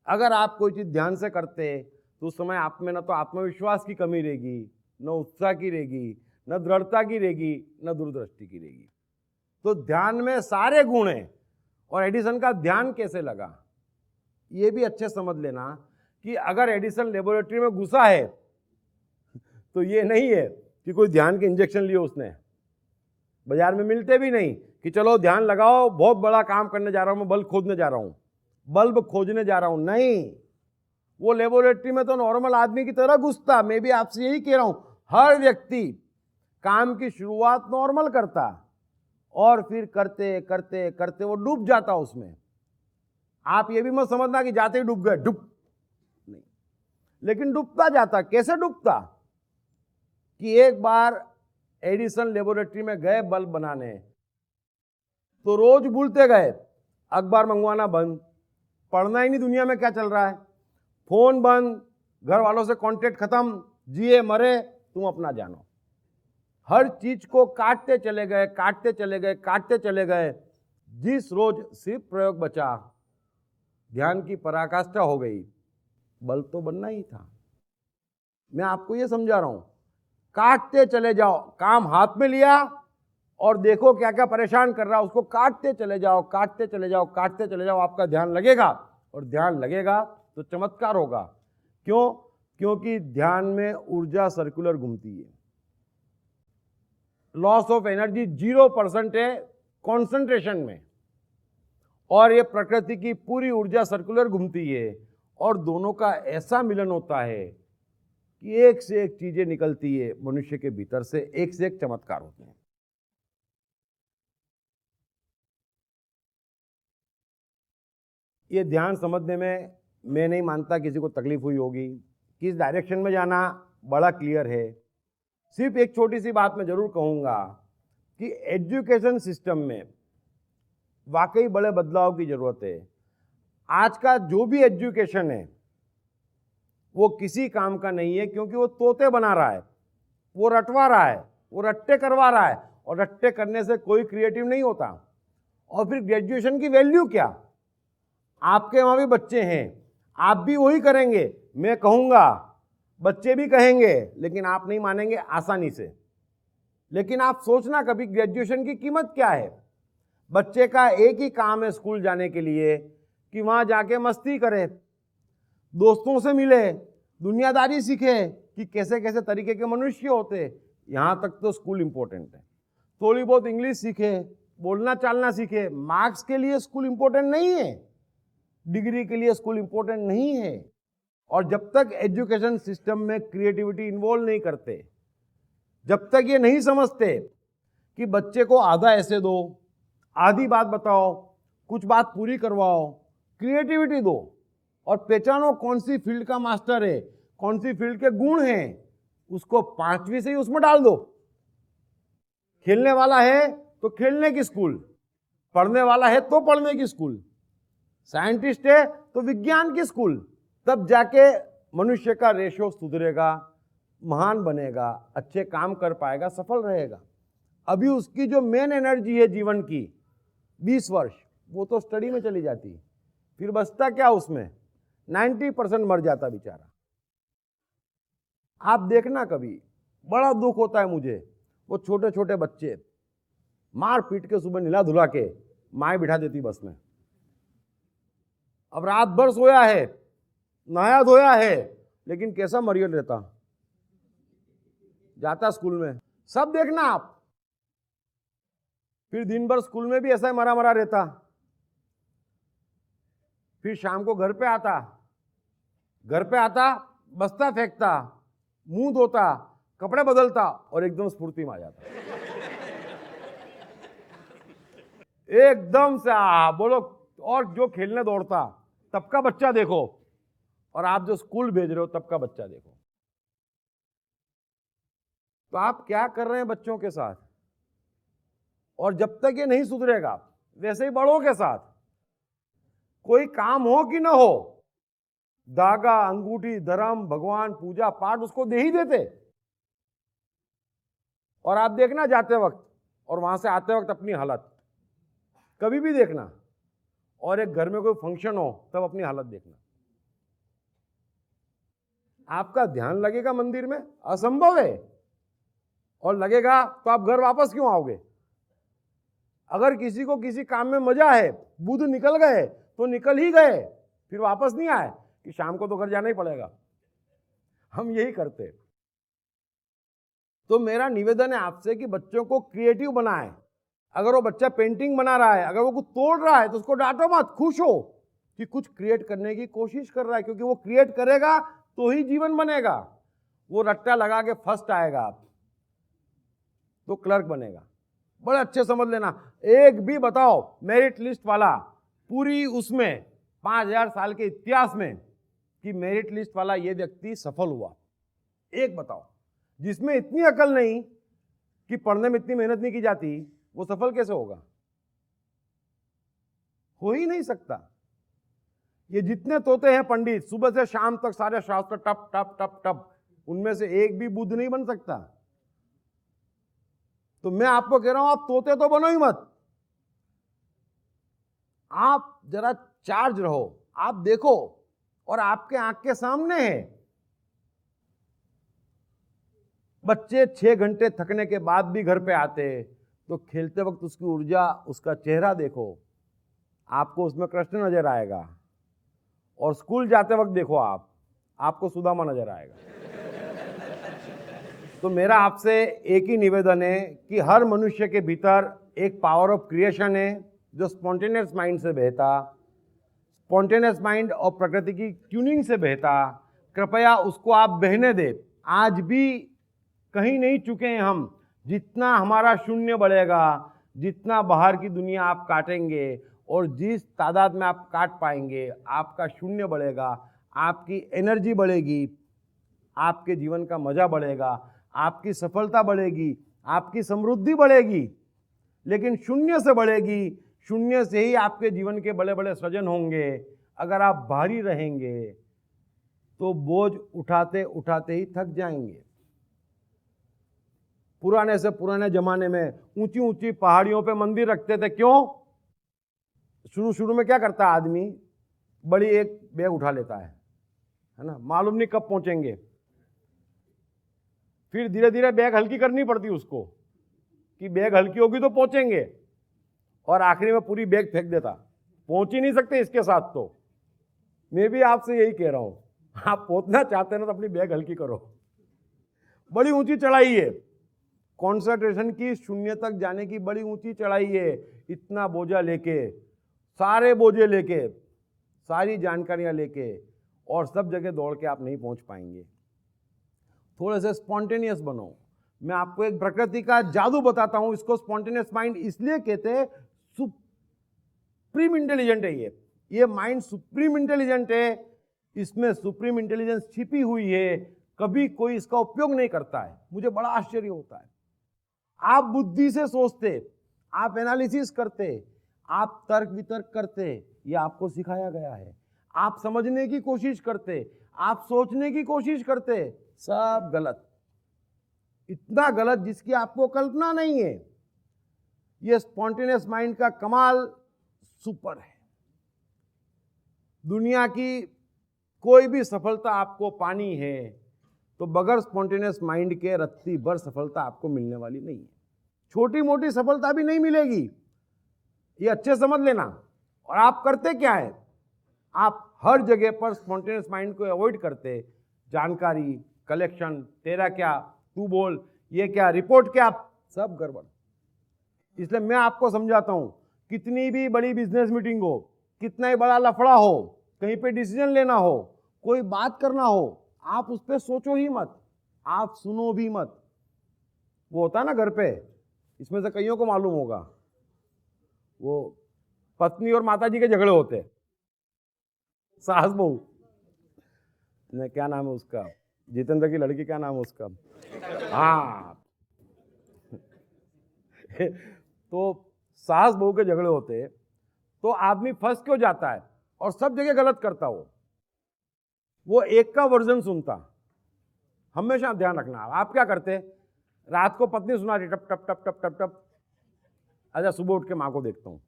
अगर आप कोई चीज ध्यान से करते तो उस समय आप में न तो आत्मविश्वास की कमी रहेगी, न उत्साह की रहेगी, न दृढ़ता की रहेगी, न दूरदृष्टि की रहेगी। तो ध्यान में सारे गुण हैं। और एडिसन का ध्यान कैसे लगा ये भी अच्छे समझ लेना कि अगर एडिसन लेबोरेटरी में घुसा है तो ये नहीं है कि कोई ध्यान के इंजेक्शन लिए उसने, बाजार में मिलते भी नहीं कि चलो ध्यान लगाओ, बहुत बड़ा काम करने जा रहा हूं, मैं बल्ब खोजने जा रहा हूं, बल्ब खोजने जा रहा हूं। नहीं, वो लेबोरेटरी में तो नॉर्मल आदमी की तरह घुसता। मैं भी आपसे यही कह रहा हूं, हर व्यक्ति काम की शुरुआत नॉर्मल करता और फिर करते करते करते वो डूब जाता उसमें। आप ये भी मत समझना कि जाते ही डूब गए, डूब नहीं, लेकिन डूबता जाता। कैसे डूबता कि एक बार एडिसन लेबोरेटरी में गए बल्ब बनाने, तो रोज भूलते गए, अखबार मंगवाना बंद, पढ़ना ही नहीं दुनिया में क्या चल रहा है, फोन बंद, घर वालों से कांटेक्ट खत्म, जिए मरे तुम अपना जानो। हर चीज को काटते चले गए, काटते चले गए, काटते चले गए। जिस रोज सिर्फ प्रयोग बचा, ध्यान की पराकाष्ठा हो गई, बल्ब तो बनना ही था। मैं आपको ये समझा रहा हूं, काटते चले जाओ। काम हाथ में लिया और देखो क्या क्या परेशान कर रहा है, उसको काटते चले जाओ, काटते चले जाओ, काटते चले जाओ। आपका ध्यान लगेगा, और ध्यान लगेगा तो चमत्कार होगा। क्यों? क्योंकि ध्यान में ऊर्जा सर्कुलर घूमती है। लॉस ऑफ एनर्जी 0% है कंसंट्रेशन में, और ये प्रकृति की पूरी ऊर्जा सर्कुलर घूमती है, और दोनों का ऐसा मिलन होता है कि एक से एक चीजें निकलती है मनुष्य के भीतर से, एक से एक चमत्कार होते हैं। ये ध्यान समझने में मैं नहीं मानता किसी को तकलीफ हुई होगी। किस डायरेक्शन में जाना बड़ा क्लियर है। सिर्फ एक छोटी सी बात मैं जरूर कहूंगा कि एजुकेशन सिस्टम में वाकई बड़े बदलाव की जरूरत है। आज का जो भी एजुकेशन है वो किसी काम का नहीं है, क्योंकि वो तोते बना रहा है, वो रटवा रहा है, वो रट्टे करवा रहा है, और रट्टे करने से कोई क्रिएटिव नहीं होता। और फिर ग्रेजुएशन की वैल्यू क्या? आपके वहां भी बच्चे हैं, आप भी वही करेंगे, मैं कहूंगा, बच्चे भी कहेंगे, लेकिन आप नहीं मानेंगे आसानी से। लेकिन आप सोचना कभी ग्रेजुएशन की कीमत क्या है। बच्चे का एक ही काम है स्कूल जाने के लिए कि वहां जाके मस्ती करे, दोस्तों से मिले, दुनियादारी सीखे कि कैसे कैसे तरीके के मनुष्य होते। यहां तक तो स्कूल इंपॉर्टेंट है। थोड़ी बहुत इंग्लिश सीखे, बोलना चालना सीखे। मार्क्स के लिए स्कूल इंपॉर्टेंट नहीं है, डिग्री के लिए स्कूल इंपॉर्टेंट नहीं है। और जब तक एजुकेशन सिस्टम में क्रिएटिविटी इन्वॉल्व नहीं करते, जब तक ये नहीं समझते कि बच्चे को आधा ऐसे दो, आधी बात बताओ, कुछ बात पूरी करवाओ, क्रिएटिविटी दो, और पहचानो कौन सी फील्ड का मास्टर है, कौन सी फील्ड के गुण हैं, उसको 5वीं से ही उसमें डाल दो। खेलने वाला है तो खेलने की स्कूल, पढ़ने वाला है तो पढ़ने की स्कूल, साइंटिस्ट है तो विज्ञान की स्कूल। तब जाके मनुष्य का रेशो सुधरेगा, महान बनेगा, अच्छे काम कर पाएगा, सफल रहेगा। अभी उसकी जो मेन एनर्जी है जीवन की 20 वर्ष, वो तो स्टडी में चली जाती, फिर बचता क्या उसमें? 90% मर जाता बेचारा। आप देखना, कभी बड़ा दुख होता है मुझे, वो छोटे छोटे बच्चे मार पीट के सुबह नीला धुला के माए बिठा देती बस में। अब रात भर सोया है, नहाया धोया है, लेकिन कैसा मरियल रहता, जाता स्कूल में, सब देखना आप। फिर दिन भर स्कूल में भी ऐसा ही मरा मरा रहता, फिर शाम को घर पे आता, बस्ता फेंकता, मुंह धोता, कपड़े बदलता, और एकदम स्फूर्ति में आ जाता, एकदम से बोलो। और जो खेलने दौड़ता तब का बच्चा देखो, और आप जो स्कूल भेज रहे हो तब का बच्चा देखो। तो आप क्या कर रहे हैं बच्चों के साथ? और जब तक ये नहीं सुधरेगा, वैसे ही बड़ों के साथ कोई काम हो कि ना हो, धागा, अंगूठी, धर्म, भगवान, पूजा पाठ उसको दे ही देते। और आप देखना जाते वक्त और वहां से आते वक्त अपनी हालत, कभी भी देखना। और एक घर में कोई फंक्शन हो तब अपनी हालत देखना। आपका ध्यान लगेगा मंदिर में? असंभव है। और लगेगा तो आप घर वापस क्यों आओगे? अगर किसी को किसी काम में मजा है, बुध निकल गए तो निकल ही गए, फिर वापस नहीं आए कि शाम को तो घर जाना ही पड़ेगा। हम यही करते। तो मेरा निवेदन है आपसे कि बच्चों को क्रिएटिव बनाएं। अगर वो बच्चा पेंटिंग बना रहा है, अगर वो कुछ तोड़ रहा है, तो उसको डांटो मत, खुश हो कि कुछ क्रिएट करने की कोशिश कर रहा है, क्योंकि वो क्रिएट करेगा तो ही जीवन बनेगा। वो रट्टा लगा के फर्स्ट आएगा तो क्लर्क बनेगा। बड़े अच्छे समझ लेना, एक भी बताओ मेरिट लिस्ट वाला पूरी उसमें 5000 साल के इतिहास में कि मेरिट लिस्ट वाला ये व्यक्ति सफल हुआ, एक बताओ। जिसमें इतनी अकल नहीं कि पढ़ने में इतनी मेहनत नहीं की जाती, वो सफल कैसे होगा? हो ही नहीं सकता। ये जितने तोते हैं पंडित, सुबह से शाम तक सारे शास्त्र टप टप टप टप, उनमें से एक भी बुद्ध नहीं बन सकता। तो मैं आपको कह रहा हूं, आप तोते तो बनो ही मत, आप जरा चार्ज रहो, आप देखो, और आपके आंख के सामने है। बच्चे 6 घंटे थकने के बाद भी घर पे आते, तो खेलते वक्त उसकी ऊर्जा, उसका चेहरा देखो, आपको उसमें कृष्ण नजर आएगा। और स्कूल जाते वक्त देखो, आपको सुदामा नजर आएगा। तो मेरा आपसे एक ही निवेदन है कि हर मनुष्य के भीतर एक पावर ऑफ क्रिएशन है जो स्पॉन्टेनियस माइंड से बहता, स्पॉन्टेनियस माइंड और प्रकृति की ट्यूनिंग से बहता। कृपया उसको आप बहने दे। आज भी कहीं नहीं चुके हैं हम। जितना हमारा शून्य बढ़ेगा, जितना बाहर की दुनिया आप काटेंगे और जिस तादाद में आप काट पाएंगे, आपका शून्य बढ़ेगा, आपकी एनर्जी बढ़ेगी, आपके जीवन का मजा बढ़ेगा, आपकी सफलता बढ़ेगी, आपकी समृद्धि बढ़ेगी। लेकिन शून्य से बढ़ेगी, शून्य से ही आपके जीवन के बड़े बड़े सृजन होंगे। अगर आप भारी रहेंगे तो बोझ उठाते उठाते ही थक जाएंगे। पुराने से पुराने जमाने में ऊंची ऊंची पहाड़ियों पे मंदिर रखते थे। क्यों? शुरू शुरू में क्या करता है आदमी? बड़ी एक बैग उठा लेता है ना, मालूम नहीं कब पहुंचेंगे। फिर धीरे धीरे बैग हल्की करनी पड़ती उसको कि बैग हल्की होगी तो पहुंचेंगे, और आखिरी में पूरी बैग फेंक देता। पहुंच ही नहीं सकते इसके साथ। तो मैं भी आपसे यही कह रहा हूं, आप पहुंचना चाहते हैं ना तो अपनी बैग हल्की करो। बड़ी ऊंची चढ़ाई है, कॉन्सेंट्रेशन की शून्य तक जाने की बड़ी ऊंची चढ़ाई है। इतना बोझा लेके, सारे बोझे लेके, सारी जानकारियां लेके और सब जगह दौड़ के आप नहीं पहुंच पाएंगे। थोड़े से स्पॉन्टेनियस बनो। मैं आपको एक प्रकृति का जादू बताता हूं। इसको स्पॉन्टेनियस माइंड इसलिए कहते हैं, सुप्रीम इंटेलिजेंट है ये माइंड सुप्रीम इंटेलिजेंट है। इसमें सुप्रीम इंटेलिजेंस छिपी हुई है, कभी कोई इसका उपयोग नहीं करता है। मुझे बड़ा आश्चर्य होता है। आप बुद्धि से सोचते, आप एनालिसिस करते, आप तर्क वितर्क करते, ये आपको सिखाया गया है। आप समझने की कोशिश करते, आप सोचने की कोशिश करते, सब गलत। इतना गलत जिसकी आपको कल्पना नहीं है। ये स्पॉन्टेनियस माइंड का कमाल सुपर है। दुनिया की कोई भी सफलता आपको पानी है तो बगैर स्पॉन्टेनियस माइंड के रत्ती भर सफलता आपको मिलने वाली नहीं है। छोटी मोटी सफलता भी नहीं मिलेगी, ये अच्छे समझ लेना। और आप करते क्या है? आप हर जगह पर स्पॉन्टेनियस माइंड को अवॉइड करते। जानकारी कलेक्शन, तेरा क्या, तू बोल, ये क्या, रिपोर्ट क्या, सब गड़बड़। इसलिए मैं आपको समझाता हूं, कितनी भी बड़ी बिजनेस मीटिंग हो, कितना ही बड़ा लफड़ा हो, कहीं पे डिसीजन लेना हो, कोई बात करना हो, आप उस पर सोचो ही मत, आप सुनो भी मत। वो होता है ना घर पे, इसमें से कईयों को मालूम होगा, वो पत्नी और माताजी के झगड़े होते, सास बहू ने, क्या नाम है उसका, जितेंद्र की लड़की, क्या नाम है उसका, हाँ तो सास बहू के झगड़े होते, तो आदमी फंस क्यों जाता है और सब जगह गलत करता। वो एक का वर्जन सुनता। हमेशा ध्यान रखना। आप क्या करते, रात को पत्नी सुना रही टप टप टप टप टप टप, अच्छा सुबह उठ के माँ को देखता हूँ।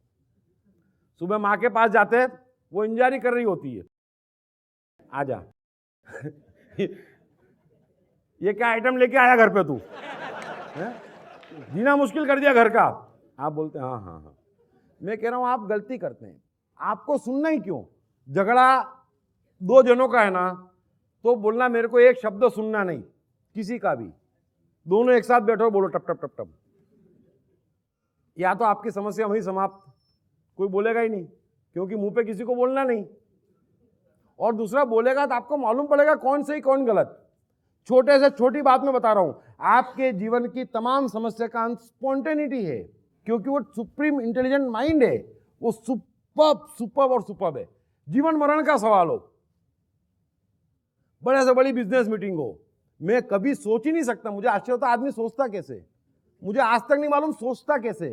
सुबह माँ के पास जाते, वो इंजारी कर रही होती है, आजा ये क्या आइटम लेके आया घर पे तू, जीना मुश्किल कर दिया घर का। आप बोलते हैं हाँ हाँ हाँ। मैं कह रहा हूं आप गलती करते हैं। आपको सुनना ही क्यों? झगड़ा दो जनों का है ना, तो बोलना मेरे को एक शब्द सुनना नहीं, किसी का भी। दोनों एक साथ बैठो, बोलो टप टप टप टप, या तो आपकी समस्या वहीं समाप्त, कोई बोलेगा ही नहीं, क्योंकि मुंह पे किसी को बोलना नहीं, और दूसरा बोलेगा तो आपको मालूम पड़ेगा कौन सही कौन गलत। छोटे से छोटी बात में बता रहा हूं, आपके जीवन की तमाम समस्या का अंत स्पॉन्टेनिटी है, क्योंकि वो सुप्रीम इंटेलिजेंट माइंड है, वो सुपर्ब है। जीवन मरण का सवाल हो, बड़े से बड़ी बिजनेस मीटिंग हो, मैं कभी सोच ही नहीं सकता, मुझे आश्चर्य होता आदमी सोचता कैसे, मुझे आज तक नहीं मालूम सोचता कैसे।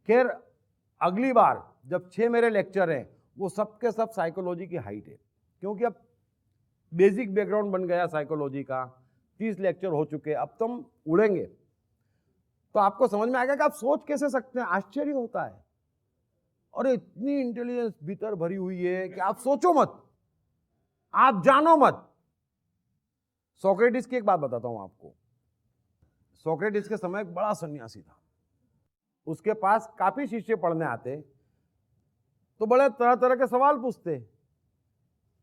खैर अगली बार जब 6 मेरे लेक्चर हैं, वो सबके सब साइकोलॉजी की हाइट है, क्योंकि अब बेसिक बैकग्राउंड बन गया साइकोलॉजी का, 30 लेक्चर हो चुके, अब तुम उड़ेंगे तो आपको समझ में आएगा कि आप सोच कैसे सकते हैं। आश्चर्य होता है, और इतनी इंटेलिजेंस भीतर भरी हुई है कि आप सोचो मत, आप जानो मत। सोक्रेटिस की एक बात बताता हूं आपको। सोक्रेटिस के समय एक बड़ा सन्यासी था, उसके पास काफी शिष्य पढ़ने आते, तो बड़े तरह तरह के सवाल पूछते,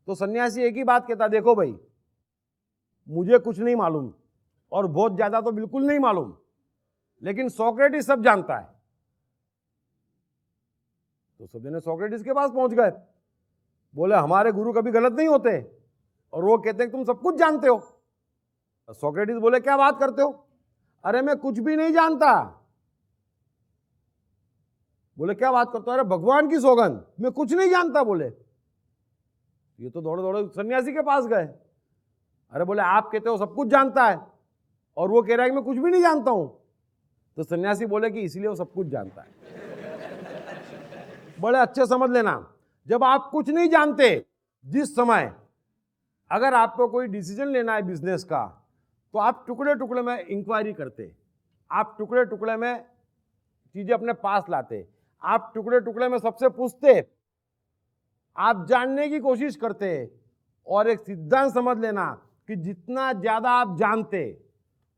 तो सन्यासी एक ही बात कहता, देखो भाई मुझे कुछ नहीं मालूम, और बहुत ज्यादा तो बिल्कुल नहीं मालूम, लेकिन सोक्रेटिस सब जानता है। तो सब जने सोक्रेटिस के पास पहुंच गए, बोले हमारे गुरु कभी गलत नहीं होते, और वो कहते हैं तुम सब कुछ जानते हो। सोक्रेटिस बोले क्या बात करते हो, अरे मैं कुछ भी नहीं जानता। बोले क्या बात करते हो, अरे भगवान की सौगंध मैं कुछ नहीं जानता। बोले ये तो दौड़े दौड़े सन्यासी के पास गए, अरे बोले आप कहते हो सब कुछ जानता है, और वो कह रहा है कि मैं कुछ भी नहीं जानता हूं। तो सन्यासी बोले कि इसलिए वो सब कुछ जानता है। बड़े अच्छे समझ लेना, जब आप कुछ नहीं जानते, जिस समय अगर आपको कोई डिसीजन लेना है बिजनेस का, तो आप टुकड़े टुकड़े में इंक्वायरी करते, आप टुकड़े टुकड़े में चीजें अपने पास लाते, आप टुकड़े टुकड़े में सबसे पूछते, आप जानने की कोशिश करते, और एक सिद्धांत समझ लेना कि जितना ज्यादा आप जानते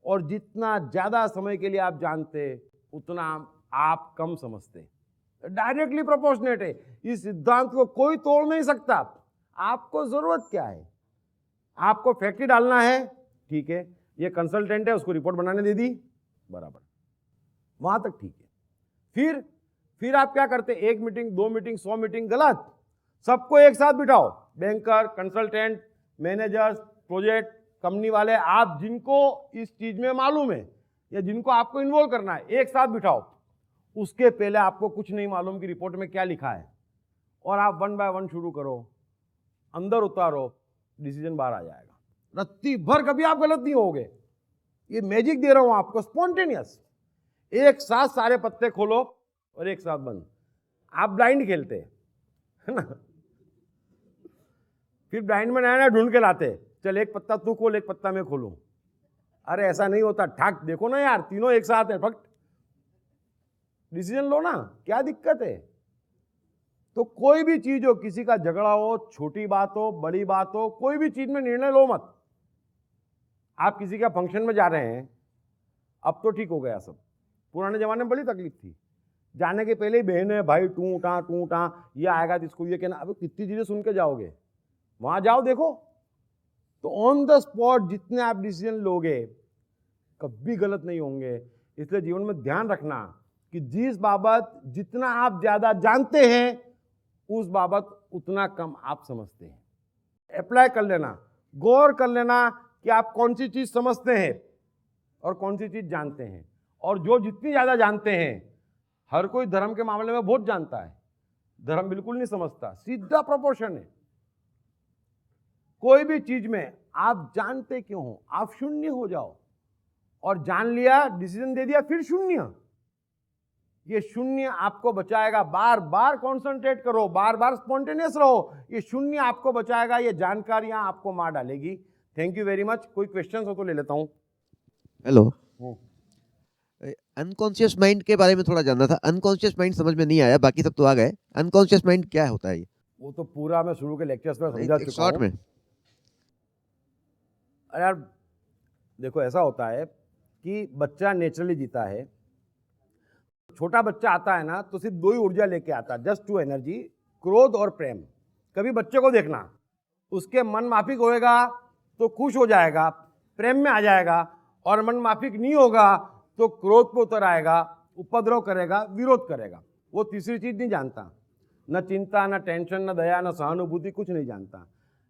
और जितना ज्यादा समय के लिए आप जानते, उतना आप कम समझते। डायरेक्टली प्रोपोर्शनेट है, इस सिद्धांत को कोई तोड़ नहीं सकता। आपको जरूरत क्या है, आपको फैक्ट्री डालना है, ठीक है, ये कंसल्टेंट है, उसको रिपोर्ट बनाने दे दी, बराबर, वहां तक ठीक है। फिर आप क्या करते, 1 मीटिंग 2 मीटिंग 100 मीटिंग, गलत। सबको एक साथ बिठाओ, banker, consultant, managers, project company वाले, आप जिनको इस चीज में मालूम है या जिनको आपको इन्वॉल्व करना है, एक साथ बिठाओ। उसके पहले आपको कुछ नहीं मालूम कि रिपोर्ट में क्या लिखा है, और आप 1 बाय 1 शुरू करो, अंदर उतारो, डिसीजन बाहर आ जाएगा। रत्ती भर कभी आप गलत नहीं होगे। ये मैजिक दे रहा हूं आपको, स्पॉन्टेनियस। एक साथ सारे पत्ते खोलो और एक साथ बंद। आप ब्लाइंड खेलते है ना, फिर ब्लाइंड में नया नया ढूंढ के लाते, चल एक पत्ता तू खोल, एक पत्ता मैं खोलूं। अरे ऐसा नहीं होता, ठाक देखो ना यार, तीनों एक साथ है, फक्त डिसीजन लो ना, क्या दिक्कत है। तो कोई भी चीज हो, किसी का झगड़ा हो, छोटी बात हो, बड़ी बात हो, कोई भी चीज में निर्णय लो मत। आप किसी का फंक्शन में जा रहे हैं, अब तो ठीक हो गया सब, पुराने जमाने में बड़ी तकलीफ थी, जाने के पहले ही बहन है भाई टू टा, ये आएगा तो इसको ये कहना, अब कितनी चीजें सुन के जाओगे, वहां जाओ देखो। तो ऑन द स्पॉट जितने आप डिसीजन लोगे कभी गलत नहीं होंगे। इसलिए जीवन में ध्यान रखना कि जिस बाबत जितना आप ज्यादा जानते हैं, उस बाबत उतना कम आप समझते हैं। अप्लाई कर लेना, गौर कर लेना कि आप कौन सी चीज समझते हैं और कौन सी चीज जानते हैं। और जो जितनी ज्यादा जानते हैं, हर कोई धर्म के मामले में बहुत जानता है, धर्म बिल्कुल नहीं समझता, सीधा प्रोपोर्शन है। कोई भी चीज में आप जानते क्यों हो, आप शून्य हो जाओ, और जान लिया, डिसीजन दे दिया, फिर शून्य। ये शून्य आपको बचाएगा। बार बार कॉन्सेंट्रेट करो, बार बार स्पॉन्टेनियस रहो, ये शून्य आपको बचाएगा, ये जानकारियां आपको मार डालेगी। Thank you very much. कोई क्वेश्चन हो तो ले लेता हूं। हेलो, अनकॉन्शियस माइंड के बारे में थोड़ा जानना था। अनकॉन्शियस माइंड समझ में नहीं आया, बाकी सब तो आ गए। अनकॉन्शियस माइंड क्या होता है ये? वो तो पूरा मैं शुरू के लेक्चर्स में समझा चुका हूं। शॉर्ट में। अरे यार देखो, ऐसा होता है कि बच्चा नेचुरली जीता है। छोटा बच्चा आता है ना, तो सिर्फ 2 ही ऊर्जा लेके आता है, जस्ट 2 एनर्जी, क्रोध और प्रेम। कभी बच्चे को देखना, उसके मन माफिक होएगा तो खुश हो जाएगा, प्रेम में आ जाएगा और मन माफिक नहीं होगा तो क्रोध पे उतर आएगा, उपद्रव करेगा, विरोध करेगा। वो तीसरी चीज नहीं जानता, न चिंता, न टेंशन, न दया, न सहानुभूति, कुछ नहीं जानता।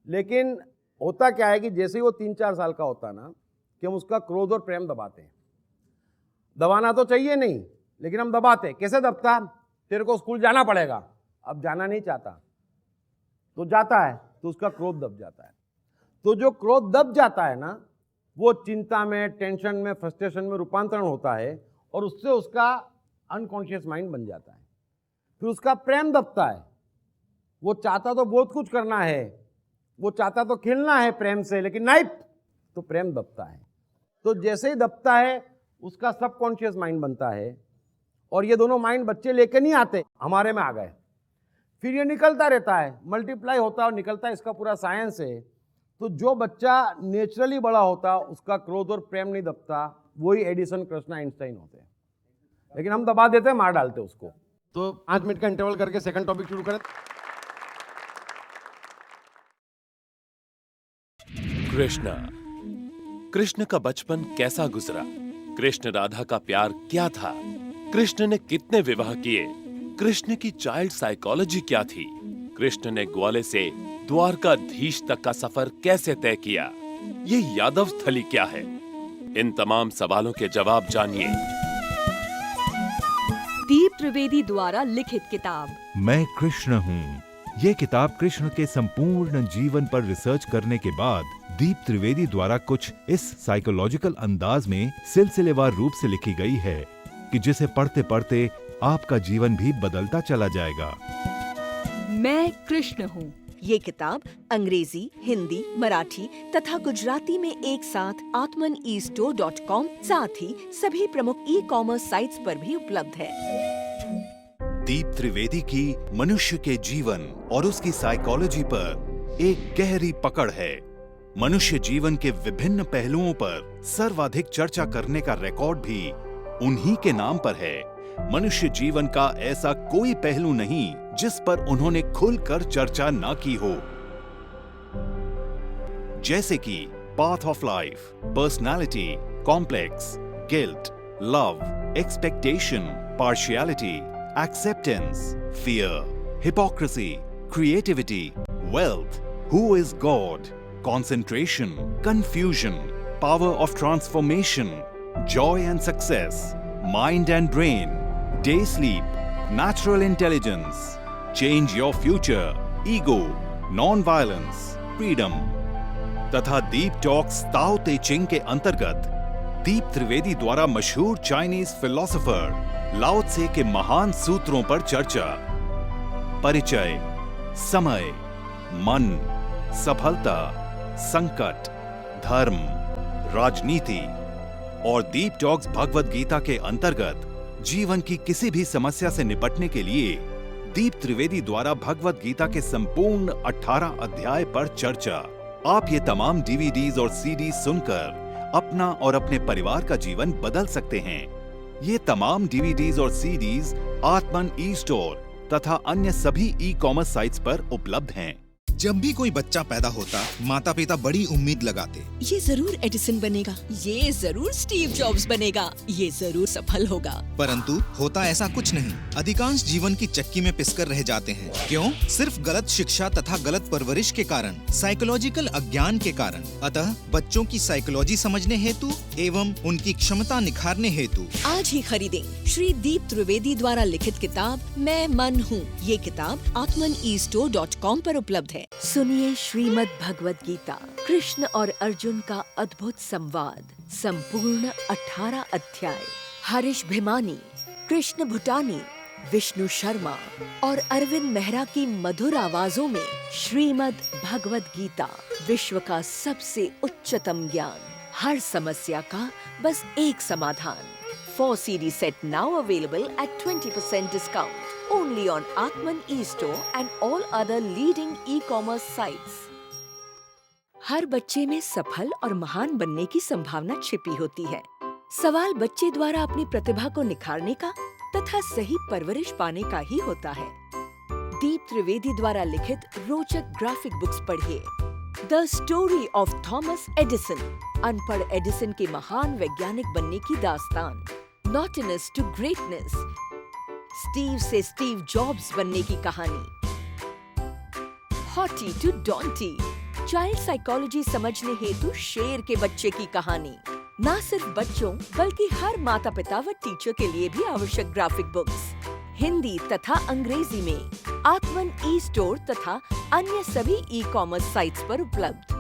लेकिन होता क्या है कि जैसे ही वो 3-4 साल का होता ना कि हम उसका क्रोध और प्रेम दबाते हैं। दबाना तो चाहिए नहीं, लेकिन हम दबाते। कैसे दबता? तेरे को स्कूल जाना पड़ेगा, अब जाना नहीं चाहता तो जाता है, तो उसका क्रोध दब जाता है। तो जो क्रोध दब जाता है ना, वो चिंता में, टेंशन में, फ्रस्ट्रेशन में रूपांतरण होता है और उससे उसका अनकॉन्शियस माइंड बन जाता है। फिर उसका प्रेम दबता है। वो चाहता तो बहुत कुछ करना है, वो चाहता तो खेलना है प्रेम से, लेकिन नहीं, तो प्रेम दबता है। तो जैसे ही दबता है उसका सबकॉन्शियस माइंड बनता है और ये दोनों माइंड बच्चे लेके नहीं आते, हमारे में आ गए। फिर ये निकलता रहता है, मल्टीप्लाई होता है और निकलता है, इसका पूरा साइंस है। तो जो बच्चा नेचुरली बड़ा होता उसका क्रोध और प्रेम नहीं दबता, वही एडिसन, कृष्णा, आइंस्टाइन होते हैं। लेकिन हम दबा देते हैं, मार डालते हैं उसको। तो 5 मिनट का इंटरवल करके सेकंड टॉपिक शुरू करें। कृष्ण का बचपन कैसा गुजरा? कृष्ण राधा का प्यार क्या था? कृष्ण ने कितने विवाह किए? कृष्ण की चाइल्ड साइकोलॉजी क्या थी? कृष्ण ने ग्वाले से द्वारकाधीश तक का सफर कैसे तय किया? ये यादव स्थली क्या है? इन तमाम सवालों के जवाब जानिए। दीप त्रिवेदी द्वारा लिखित किताब मैं कृष्ण हूँ। ये किताब कृष्ण के संपूर्ण जीवन पर रिसर्च करने के बाद दीप त्रिवेदी द्वारा कुछ इस साइकोलॉजिकल अंदाज में सिलसिलेवार रूप से लिखी गई है कि जिसे पढ़ते पढ़ते आपका जीवन भी बदलता चला जाएगा। मैं कृष्ण हूँ। ये किताब अंग्रेजी, हिंदी, मराठी तथा गुजराती में एक साथ atmanestore.com साथ ही सभी प्रमुख ई-कॉमर्स साइट्स पर भी उपलब्ध है। दीप त्रिवेदी की मनुष्य के जीवन और उसकी साइकोलॉजी पर एक गहरी पकड़ है। मनुष्य जीवन के विभिन्न पहलुओं पर सर्वाधिक चर्चा करने का रिकॉर्ड भी उन्हीं के नाम पर है। मनुष्य जीवन का ऐसा कोई पहलू नहीं जिस पर उन्होंने खुलकर चर्चा ना की हो, जैसे कि path of life, personality, complex, guilt, love, expectation, partiality, acceptance, fear, hypocrisy, creativity, wealth, who is God, concentration, confusion, power of transformation, joy and success, mind and brain, day sleep, natural intelligence, change your future, ego, non-violence, freedom तथा दीप talks ताओ ते चिंग के अंतर्गत दीप त्रिवेदी द्वारा मशहूर Chinese philosopher लाओ त्से के महान सूत्रों पर चर्चा, परिचय, समय, मन, सफलता, संकट, धर्म, राजनीति और दीप टॉक्स भगवद गीता के अंतर्गत जीवन की किसी भी समस्या से निपटने के लिए दीप त्रिवेदी द्वारा भगवद गीता के संपूर्ण 18 अध्याय पर चर्चा। आप ये तमाम डीवीडीज और सीडीज सुनकर अपना और अपने परिवार का जीवन बदल सकते हैं। ये तमाम डीवीडीज और सीडीज आत्मन ई स्टोर तथा अन्य सभी ई-कॉमर्स साइट्स पर उपलब्ध हैं। जब भी कोई बच्चा पैदा होता, माता पिता बड़ी उम्मीद लगाते। ये जरूर एडिसन बनेगा, ये जरूर स्टीव जॉब्स बनेगा, ये जरूर सफल होगा। परंतु होता ऐसा कुछ नहीं। अधिकांश जीवन की चक्की में पिसकर रह जाते हैं। क्यों? सिर्फ गलत शिक्षा तथा गलत परवरिश के कारण, साइकोलॉजिकल अज्ञान के कारण। अतः बच्चों की साइकोलॉजी समझने हेतु एवं उनकी क्षमता निखारने हेतु आज ही खरीदें श्री दीप त्रिवेदी द्वारा लिखित किताब मैं मन हूँ। ये किताब atmanestore.com पर उपलब्ध है। सुनिए श्रीमद् भगवद गीता, कृष्ण और अर्जुन का अद्भुत संवाद, संपूर्ण 18 अध्याय। हरीश भिमानी, कृष्ण भूटानी, विष्णु शर्मा और अरविंद मेहरा की मधुर आवाजों में श्रीमद् भगवद गीता, विश्व का सबसे उच्चतम ज्ञान, हर समस्या का बस एक समाधान। 4 CD set now available at 20% discount. Only on Atman e-store and all other leading e-commerce sites. हर बच्चे में सफल और महान बनने की संभावना छिपी होती है। सवाल बच्चे द्वारा अपनी प्रतिभा को निखारने का तथा सही परवरिश पाने का ही होता है। दीप त्रिवेदी द्वारा लिखित रोचक ग्राफिक बुक्स पढ़िए। The story of Thomas Edison, अनपढ़ एडिसन के महान वैज्ञानिक बनने की दास्तान, नॉटिनस टू ग्रेटनेस, स्टीव से स्टीव जॉब्स बनने की कहानी, हॉटी टू डॉन्टी, चाइल्ड साइकोलॉजी समझने हेतु शेर के बच्चे की कहानी। न सिर्फ बच्चों बल्कि हर माता पिता व टीचर के लिए भी आवश्यक ग्राफिक बुक्स हिंदी तथा अंग्रेजी में आत्मन ई स्टोर तथा अन्य सभी ई कॉमर्स साइट्स पर उपलब्ध।